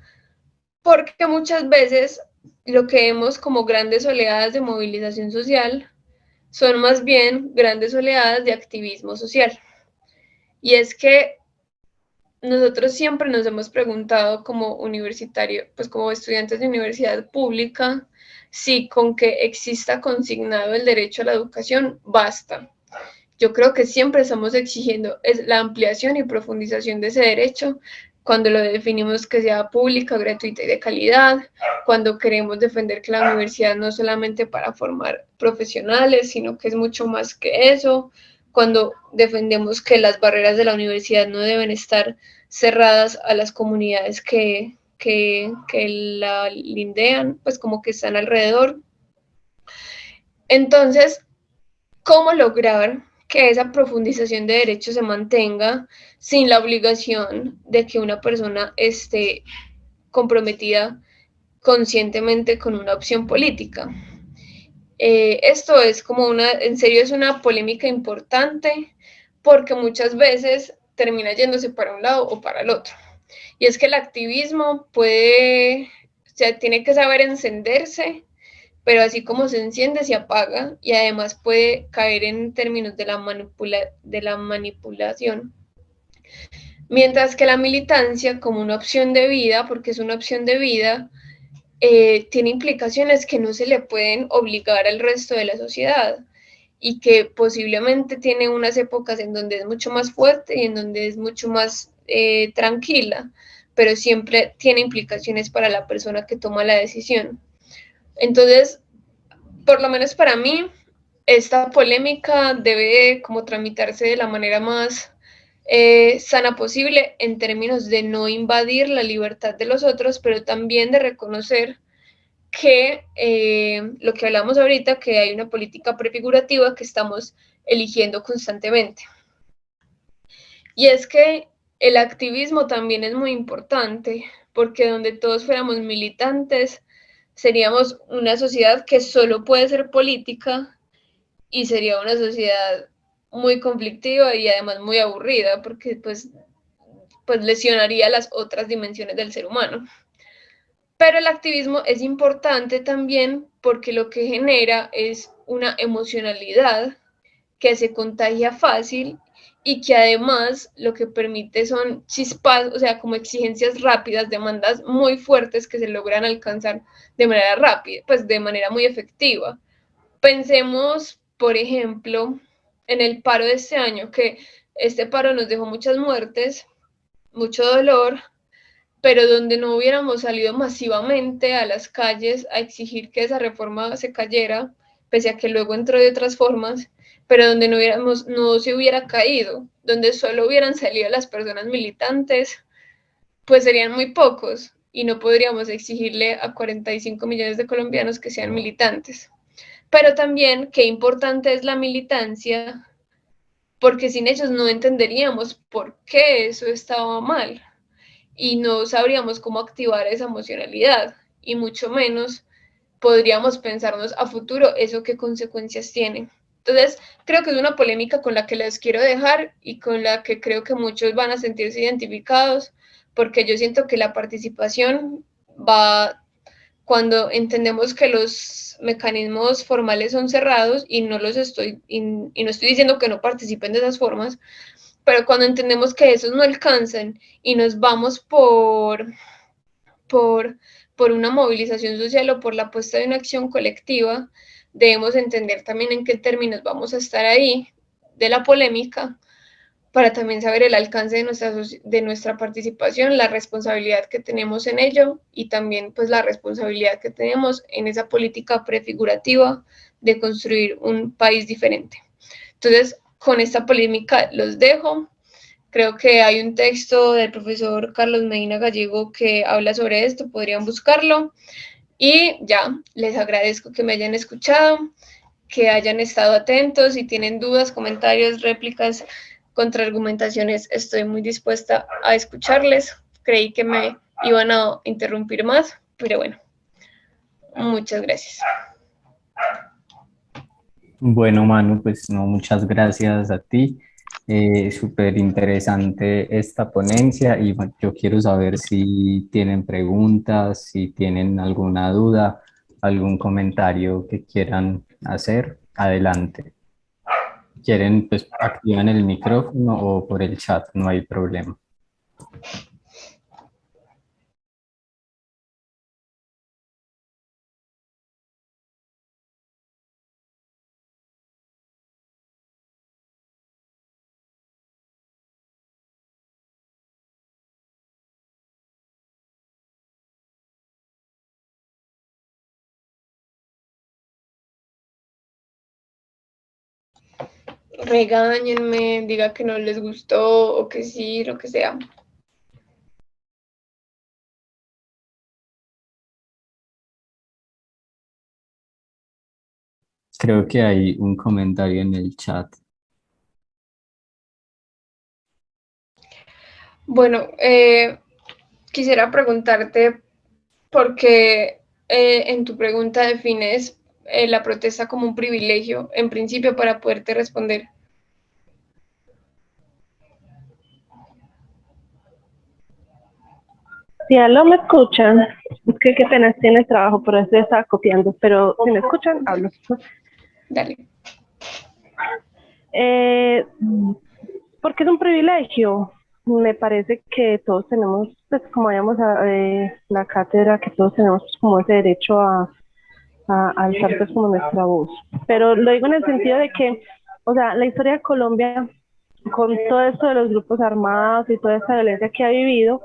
porque muchas veces lo que vemos como grandes oleadas de movilización social son más bien grandes oleadas de activismo social. Y es que nosotros siempre nos hemos preguntado como universitario, pues como estudiantes de universidad pública, si con que exista consignado el derecho a la educación basta. Yo creo que siempre estamos exigiendo es la ampliación y profundización de ese derecho cuando lo definimos que sea pública, gratuita y de calidad, cuando queremos defender que la universidad no es solamente para formar profesionales, sino que es mucho más que eso, cuando defendemos que las barreras de la universidad no deben estar cerradas a las comunidades que la lindean, pues como que están alrededor. Entonces, ¿cómo lograr que esa profundización de derechos se mantenga sin la obligación de que una persona esté comprometida conscientemente con una opción política? Esto es como en serio es una polémica importante porque muchas veces termina yéndose para un lado o para el otro. Y es que el activismo tiene que saber encenderse, pero así como se enciende, se apaga y además puede caer en términos de la manipulación. Mientras que la militancia, como una opción de vida, porque es una opción de vida, tiene implicaciones que no se le pueden obligar al resto de la sociedad y que posiblemente tiene unas épocas en donde es mucho más fuerte y en donde es mucho más tranquila, pero siempre tiene implicaciones para la persona que toma la decisión. Entonces, por lo menos para mí, esta polémica debe como tramitarse de la manera más sana posible en términos de no invadir la libertad de los otros, pero también de reconocer que lo que hablamos ahorita, que hay una política prefigurativa que estamos eligiendo constantemente. Y es que el activismo también es muy importante, porque donde todos fuéramos militantes, seríamos una sociedad que solo puede ser política y sería una sociedad muy conflictiva y además muy aburrida, porque pues lesionaría las otras dimensiones del ser humano. Pero el activismo es importante también porque lo que genera es una emocionalidad que se contagia fácil y que además lo que permite son chispas, o sea, como exigencias rápidas, demandas muy fuertes que se logran alcanzar de manera rápida, pues de manera muy efectiva. Pensemos, por ejemplo, en el paro de este año, que este paro nos dejó muchas muertes, mucho dolor, pero donde no hubiéramos salido masivamente a las calles a exigir que esa reforma se cayera, pese a que luego entró de otras formas, pero donde no se hubiera caído, donde solo hubieran salido las personas militantes, pues serían muy pocos y no podríamos exigirle a 45 millones de colombianos que sean militantes. Pero también qué importante es la militancia, porque sin ellos no entenderíamos por qué eso estaba mal y no sabríamos cómo activar esa emocionalidad. y mucho menos podríamos pensarnos a futuro eso qué consecuencias tiene. Entonces, creo que es una polémica con la que les quiero dejar y con la que creo que muchos van a sentirse identificados, porque yo siento que la participación va cuando entendemos que los mecanismos formales son cerrados y no los estoy y no estoy diciendo que no participen de esas formas, pero cuando entendemos que esos no alcanzan y nos vamos por, por una movilización social o por la puesta de una acción colectiva, debemos entender también en qué términos vamos a estar ahí de la polémica para también saber el alcance de nuestra participación, la responsabilidad que tenemos en ello y también pues la responsabilidad que tenemos en esa política prefigurativa de construir un país diferente. Entonces, con esta polémica los dejo. Creo que hay un texto del profesor Carlos Medina Gallego que habla sobre esto, podrían buscarlo. Y ya, les agradezco que me hayan escuchado, que hayan estado atentos. Si tienen dudas, comentarios, réplicas, contraargumentaciones, estoy muy dispuesta a escucharles. Creí que me iban a interrumpir más, pero bueno, muchas gracias. Bueno, Manu, pues no, muchas gracias a ti. Súper interesante esta ponencia y bueno, yo quiero saber si tienen preguntas, si tienen alguna duda, algún comentario que quieran hacer. Adelante. Quieren, pues activan el micrófono o por el chat, no hay problema. Regáñenme, diga que no les gustó o que sí, lo que sea. Creo que hay un comentario en el chat. Bueno, quisiera preguntarte por qué en tu pregunta defines la protesta como un privilegio, en principio, para poderte responder. Si ya no me escuchan, es que qué pena tiene trabajo, por eso estaba copiando, pero si me escuchan, hablo. Dale. Porque es un privilegio. Me parece que todos tenemos, pues como vayamos a la cátedra, que todos tenemos como ese derecho a alzar pues como nuestra voz. Pero lo digo en el sentido de que, o sea, la historia de Colombia, con todo esto de los grupos armados y toda esta violencia que ha vivido,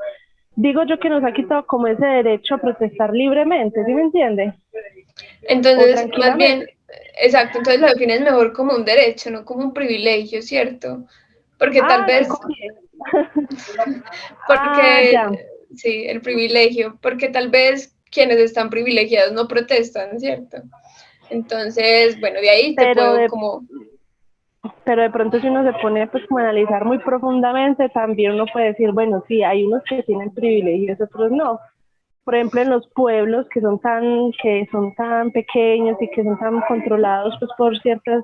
digo yo que nos ha quitado como ese derecho a protestar libremente, ¿sí me entiende? Entonces, más bien, exacto, entonces lo defines mejor como un derecho, no como un privilegio, ¿cierto? Porque tal vez, porque, sí, el privilegio, porque tal vez quienes están privilegiados no protestan, ¿cierto? Entonces, bueno, de ahí te puedo como... Pero de pronto si uno se pone pues como a analizar muy profundamente, también uno puede decir, bueno, sí, hay unos que tienen privilegios, otros no. Por ejemplo, en los pueblos que son tan pequeños y que son tan controlados pues por ciertos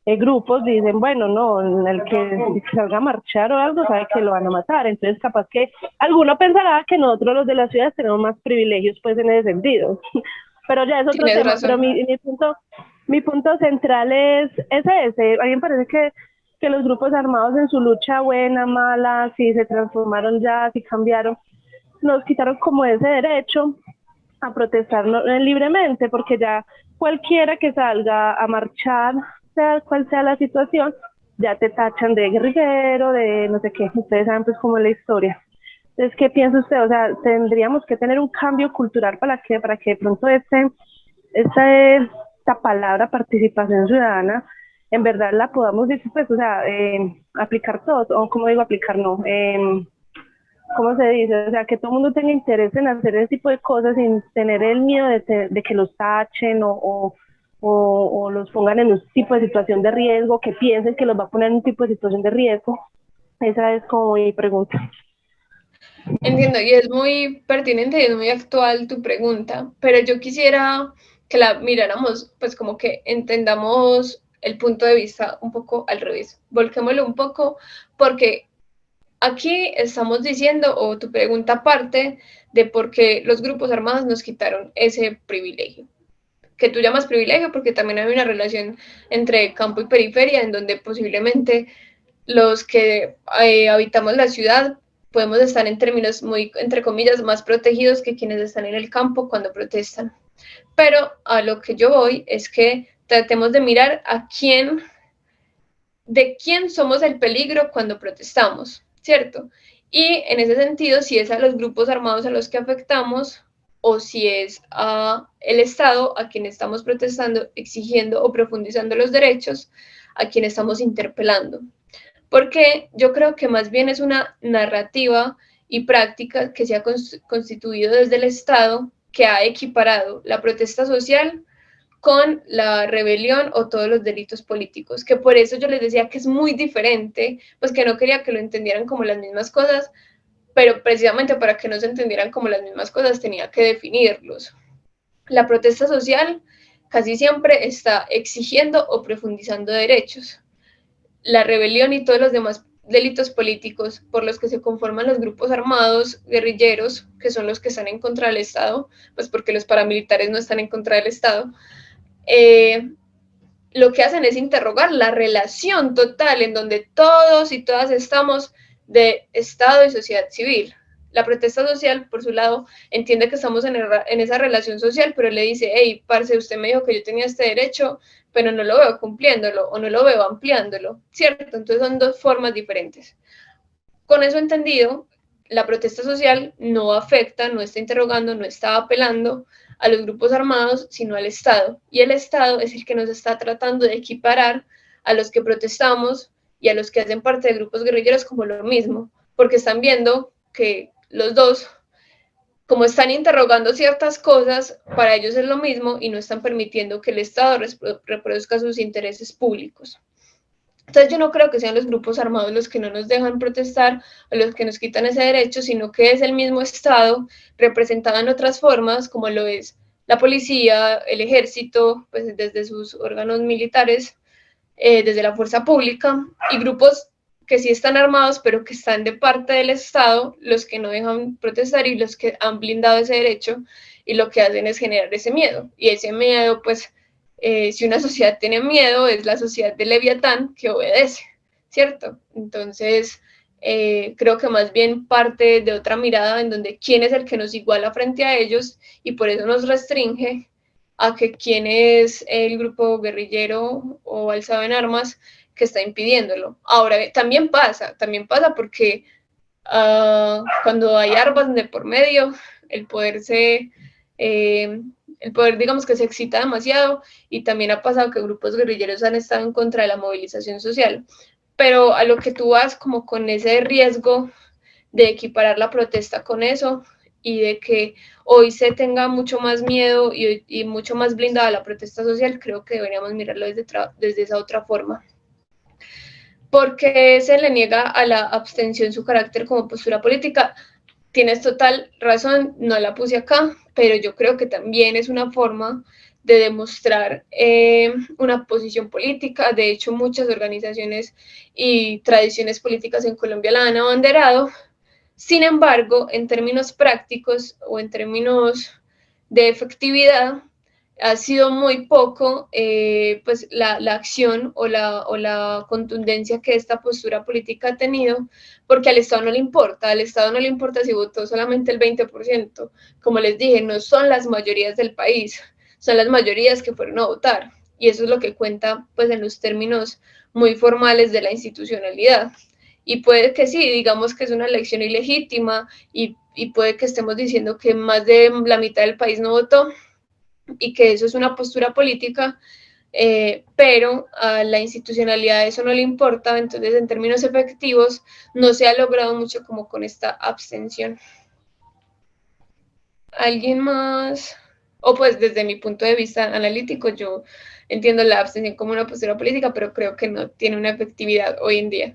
grupos, dicen, bueno, no, el que salga a marchar o algo sabe que lo van a matar. Entonces capaz que alguno pensará que nosotros los de las ciudades tenemos más privilegios pues en ese sentido. Pero ya es otro tema. Razón. Pero mi punto central es ese. A mí me parece que los grupos armados en su lucha buena, mala, si se transformaron ya, si cambiaron, nos quitaron como ese derecho a protestar libremente, porque ya cualquiera que salga a marchar, sea cual sea la situación, ya te tachan de guerrillero, de no sé qué. Ustedes saben pues como la historia. Entonces, ¿qué piensa usted? O sea, tendríamos que tener un cambio cultural para que de pronto esta palabra participación ciudadana en verdad la podamos decir, pues, o sea, aplicar todos, o como digo, aplicar no, ¿cómo se dice? O sea, que todo el mundo tenga interés en hacer ese tipo de cosas sin tener el miedo de que los tachen o los pongan en un tipo de situación de riesgo, que piensen que los va a poner en un tipo de situación de riesgo. Esa es como mi pregunta. Entiendo, y es muy pertinente y es muy actual tu pregunta, pero yo quisiera que la miráramos, pues como que entendamos el punto de vista un poco al revés. Volquémoslo un poco, porque aquí estamos diciendo, o tu pregunta parte de por qué los grupos armados nos quitaron ese privilegio, que tú llamas privilegio porque también hay una relación entre campo y periferia, en donde posiblemente los que habitamos la ciudad podemos estar en términos muy, entre comillas, más protegidos que quienes están en el campo cuando protestan. Pero a lo que yo voy es que tratemos de mirar a quién, de quién somos el peligro cuando protestamos, ¿cierto? Y en ese sentido, si es a los grupos armados a los que afectamos o si es a el Estado a quien estamos protestando, exigiendo o profundizando los derechos, a quien estamos interpelando. Porque yo creo que más bien es una narrativa y práctica que se ha constituido desde el Estado que ha equiparado la protesta social con la rebelión o todos los delitos políticos, que por eso yo les decía que es muy diferente, pues que no quería que lo entendieran como las mismas cosas, pero precisamente para que no se entendieran como las mismas cosas tenía que definirlos. La protesta social casi siempre está exigiendo o profundizando derechos. La rebelión y todos los demás delitos políticos por los que se conforman los grupos armados, guerrilleros, que son los que están en contra del Estado, pues porque los paramilitares no están en contra del Estado, lo que hacen es interrogar la relación total en donde todos y todas estamos de Estado y sociedad civil. La protesta social, por su lado, entiende que estamos en esa relación social, pero le dice, hey, parce, usted me dijo que yo tenía este derecho, pero no lo veo cumpliéndolo o no lo veo ampliándolo, ¿cierto? Entonces son dos formas diferentes. Con eso entendido, la protesta social no afecta, no está interrogando, no está apelando a los grupos armados, sino al Estado. Y el Estado es el que nos está tratando de equiparar a los que protestamos y a los que hacen parte de grupos guerrilleros como lo mismo, porque están viendo que los dos, como están interrogando ciertas cosas, para ellos es lo mismo y no están permitiendo que el Estado reproduzca sus intereses públicos. Entonces yo no creo que sean los grupos armados los que no nos dejan protestar o los que nos quitan ese derecho, sino que es el mismo Estado representado en otras formas, como lo es la policía, el ejército, pues desde sus órganos militares, desde la fuerza pública, y grupos que sí están armados, pero que están de parte del Estado, los que no dejan protestar y los que han blindado ese derecho, y lo que hacen es generar ese miedo. Y ese miedo, pues, si una sociedad tiene miedo, es la sociedad de Leviatán que obedece, ¿cierto? Entonces, creo que más bien parte de otra mirada en donde quién es el que nos iguala frente a ellos y por eso nos restringe a que quién es el grupo guerrillero o alzado en armas que está impidiéndolo. Ahora, también pasa porque cuando hay armas de por medio, el poder el poder, digamos que se excita demasiado y también ha pasado que grupos guerrilleros han estado en contra de la movilización social. Pero a lo que tú vas como con ese riesgo de equiparar la protesta con eso y de que hoy se tenga mucho más miedo y mucho más blindada la protesta social, creo que deberíamos mirarlo desde esa otra forma. Porque se le niega a la abstención su carácter como postura política. Tienes total razón, no la puse acá, pero yo creo que también es una forma de demostrar una posición política. De hecho, muchas organizaciones y tradiciones políticas en Colombia la han abanderado. Sin embargo, en términos prácticos o en términos de efectividad, ha sido muy poco pues la acción o la contundencia que esta postura política ha tenido, porque al Estado no le importa si votó solamente el 20%, como les dije, no son las mayorías del país, son las mayorías que fueron a votar, y eso es lo que cuenta pues en los términos muy formales de la institucionalidad. Y puede que sí, digamos que es una elección ilegítima y puede que estemos diciendo que más de la mitad del país no votó, y que eso es una postura política, pero a la institucionalidad eso no le importa, entonces en términos efectivos no se ha logrado mucho como con esta abstención. ¿Alguien más? O pues desde mi punto de vista analítico, yo entiendo la abstención como una postura política, pero creo que no tiene una efectividad hoy en día.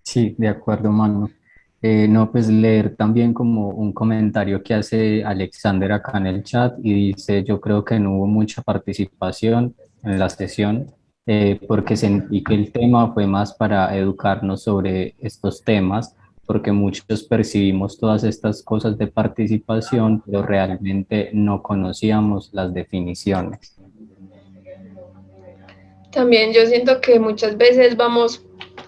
Sí, de acuerdo, Manu. No, pues leer también como un comentario que hace Alexander acá en el chat y dice, yo creo que no hubo mucha participación en la sesión porque sentí que el tema fue más para educarnos sobre estos temas, porque muchos percibimos todas estas cosas de participación, pero realmente no conocíamos las definiciones. También yo siento que muchas veces vamos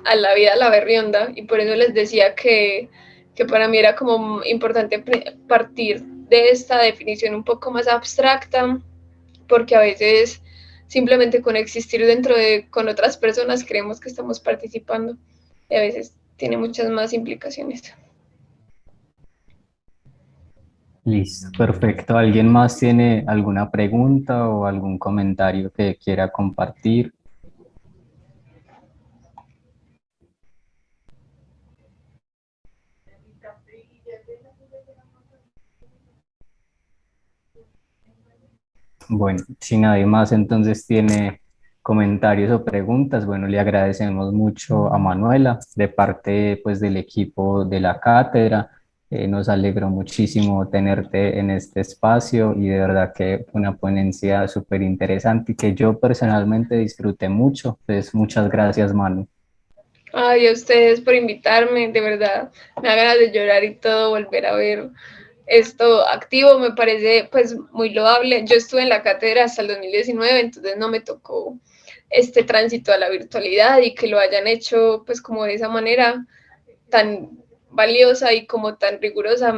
a la vida a la berrionda y por eso les decía que para mí era como importante partir de esta definición un poco más abstracta, porque a veces simplemente con existir dentro de con otras personas creemos que estamos participando y a veces tiene muchas más implicaciones. Listo, perfecto. ¿Alguien más tiene alguna pregunta o algún comentario que quiera compartir? Bueno, si nadie más entonces tiene comentarios o preguntas, bueno, le agradecemos mucho a Manuela de parte pues del equipo de la cátedra. Nos alegró muchísimo tenerte en este espacio y de verdad que fue una ponencia súper interesante y que yo personalmente disfruté mucho. Entonces, muchas gracias, Manu. Ay, a ustedes por invitarme, de verdad, me da ganas de llorar y todo, volver a ver esto activo, me parece pues muy loable. Yo estuve en la cátedra hasta el 2019, entonces no me tocó este tránsito a la virtualidad y que lo hayan hecho pues como de esa manera tan valiosa y como tan rigurosa,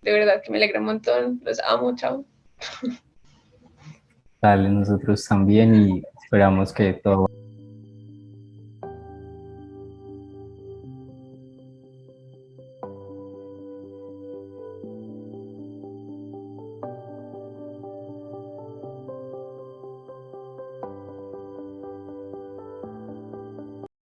de verdad que me alegra un montón, los amo, chao. Dale, nosotros también y esperamos que todo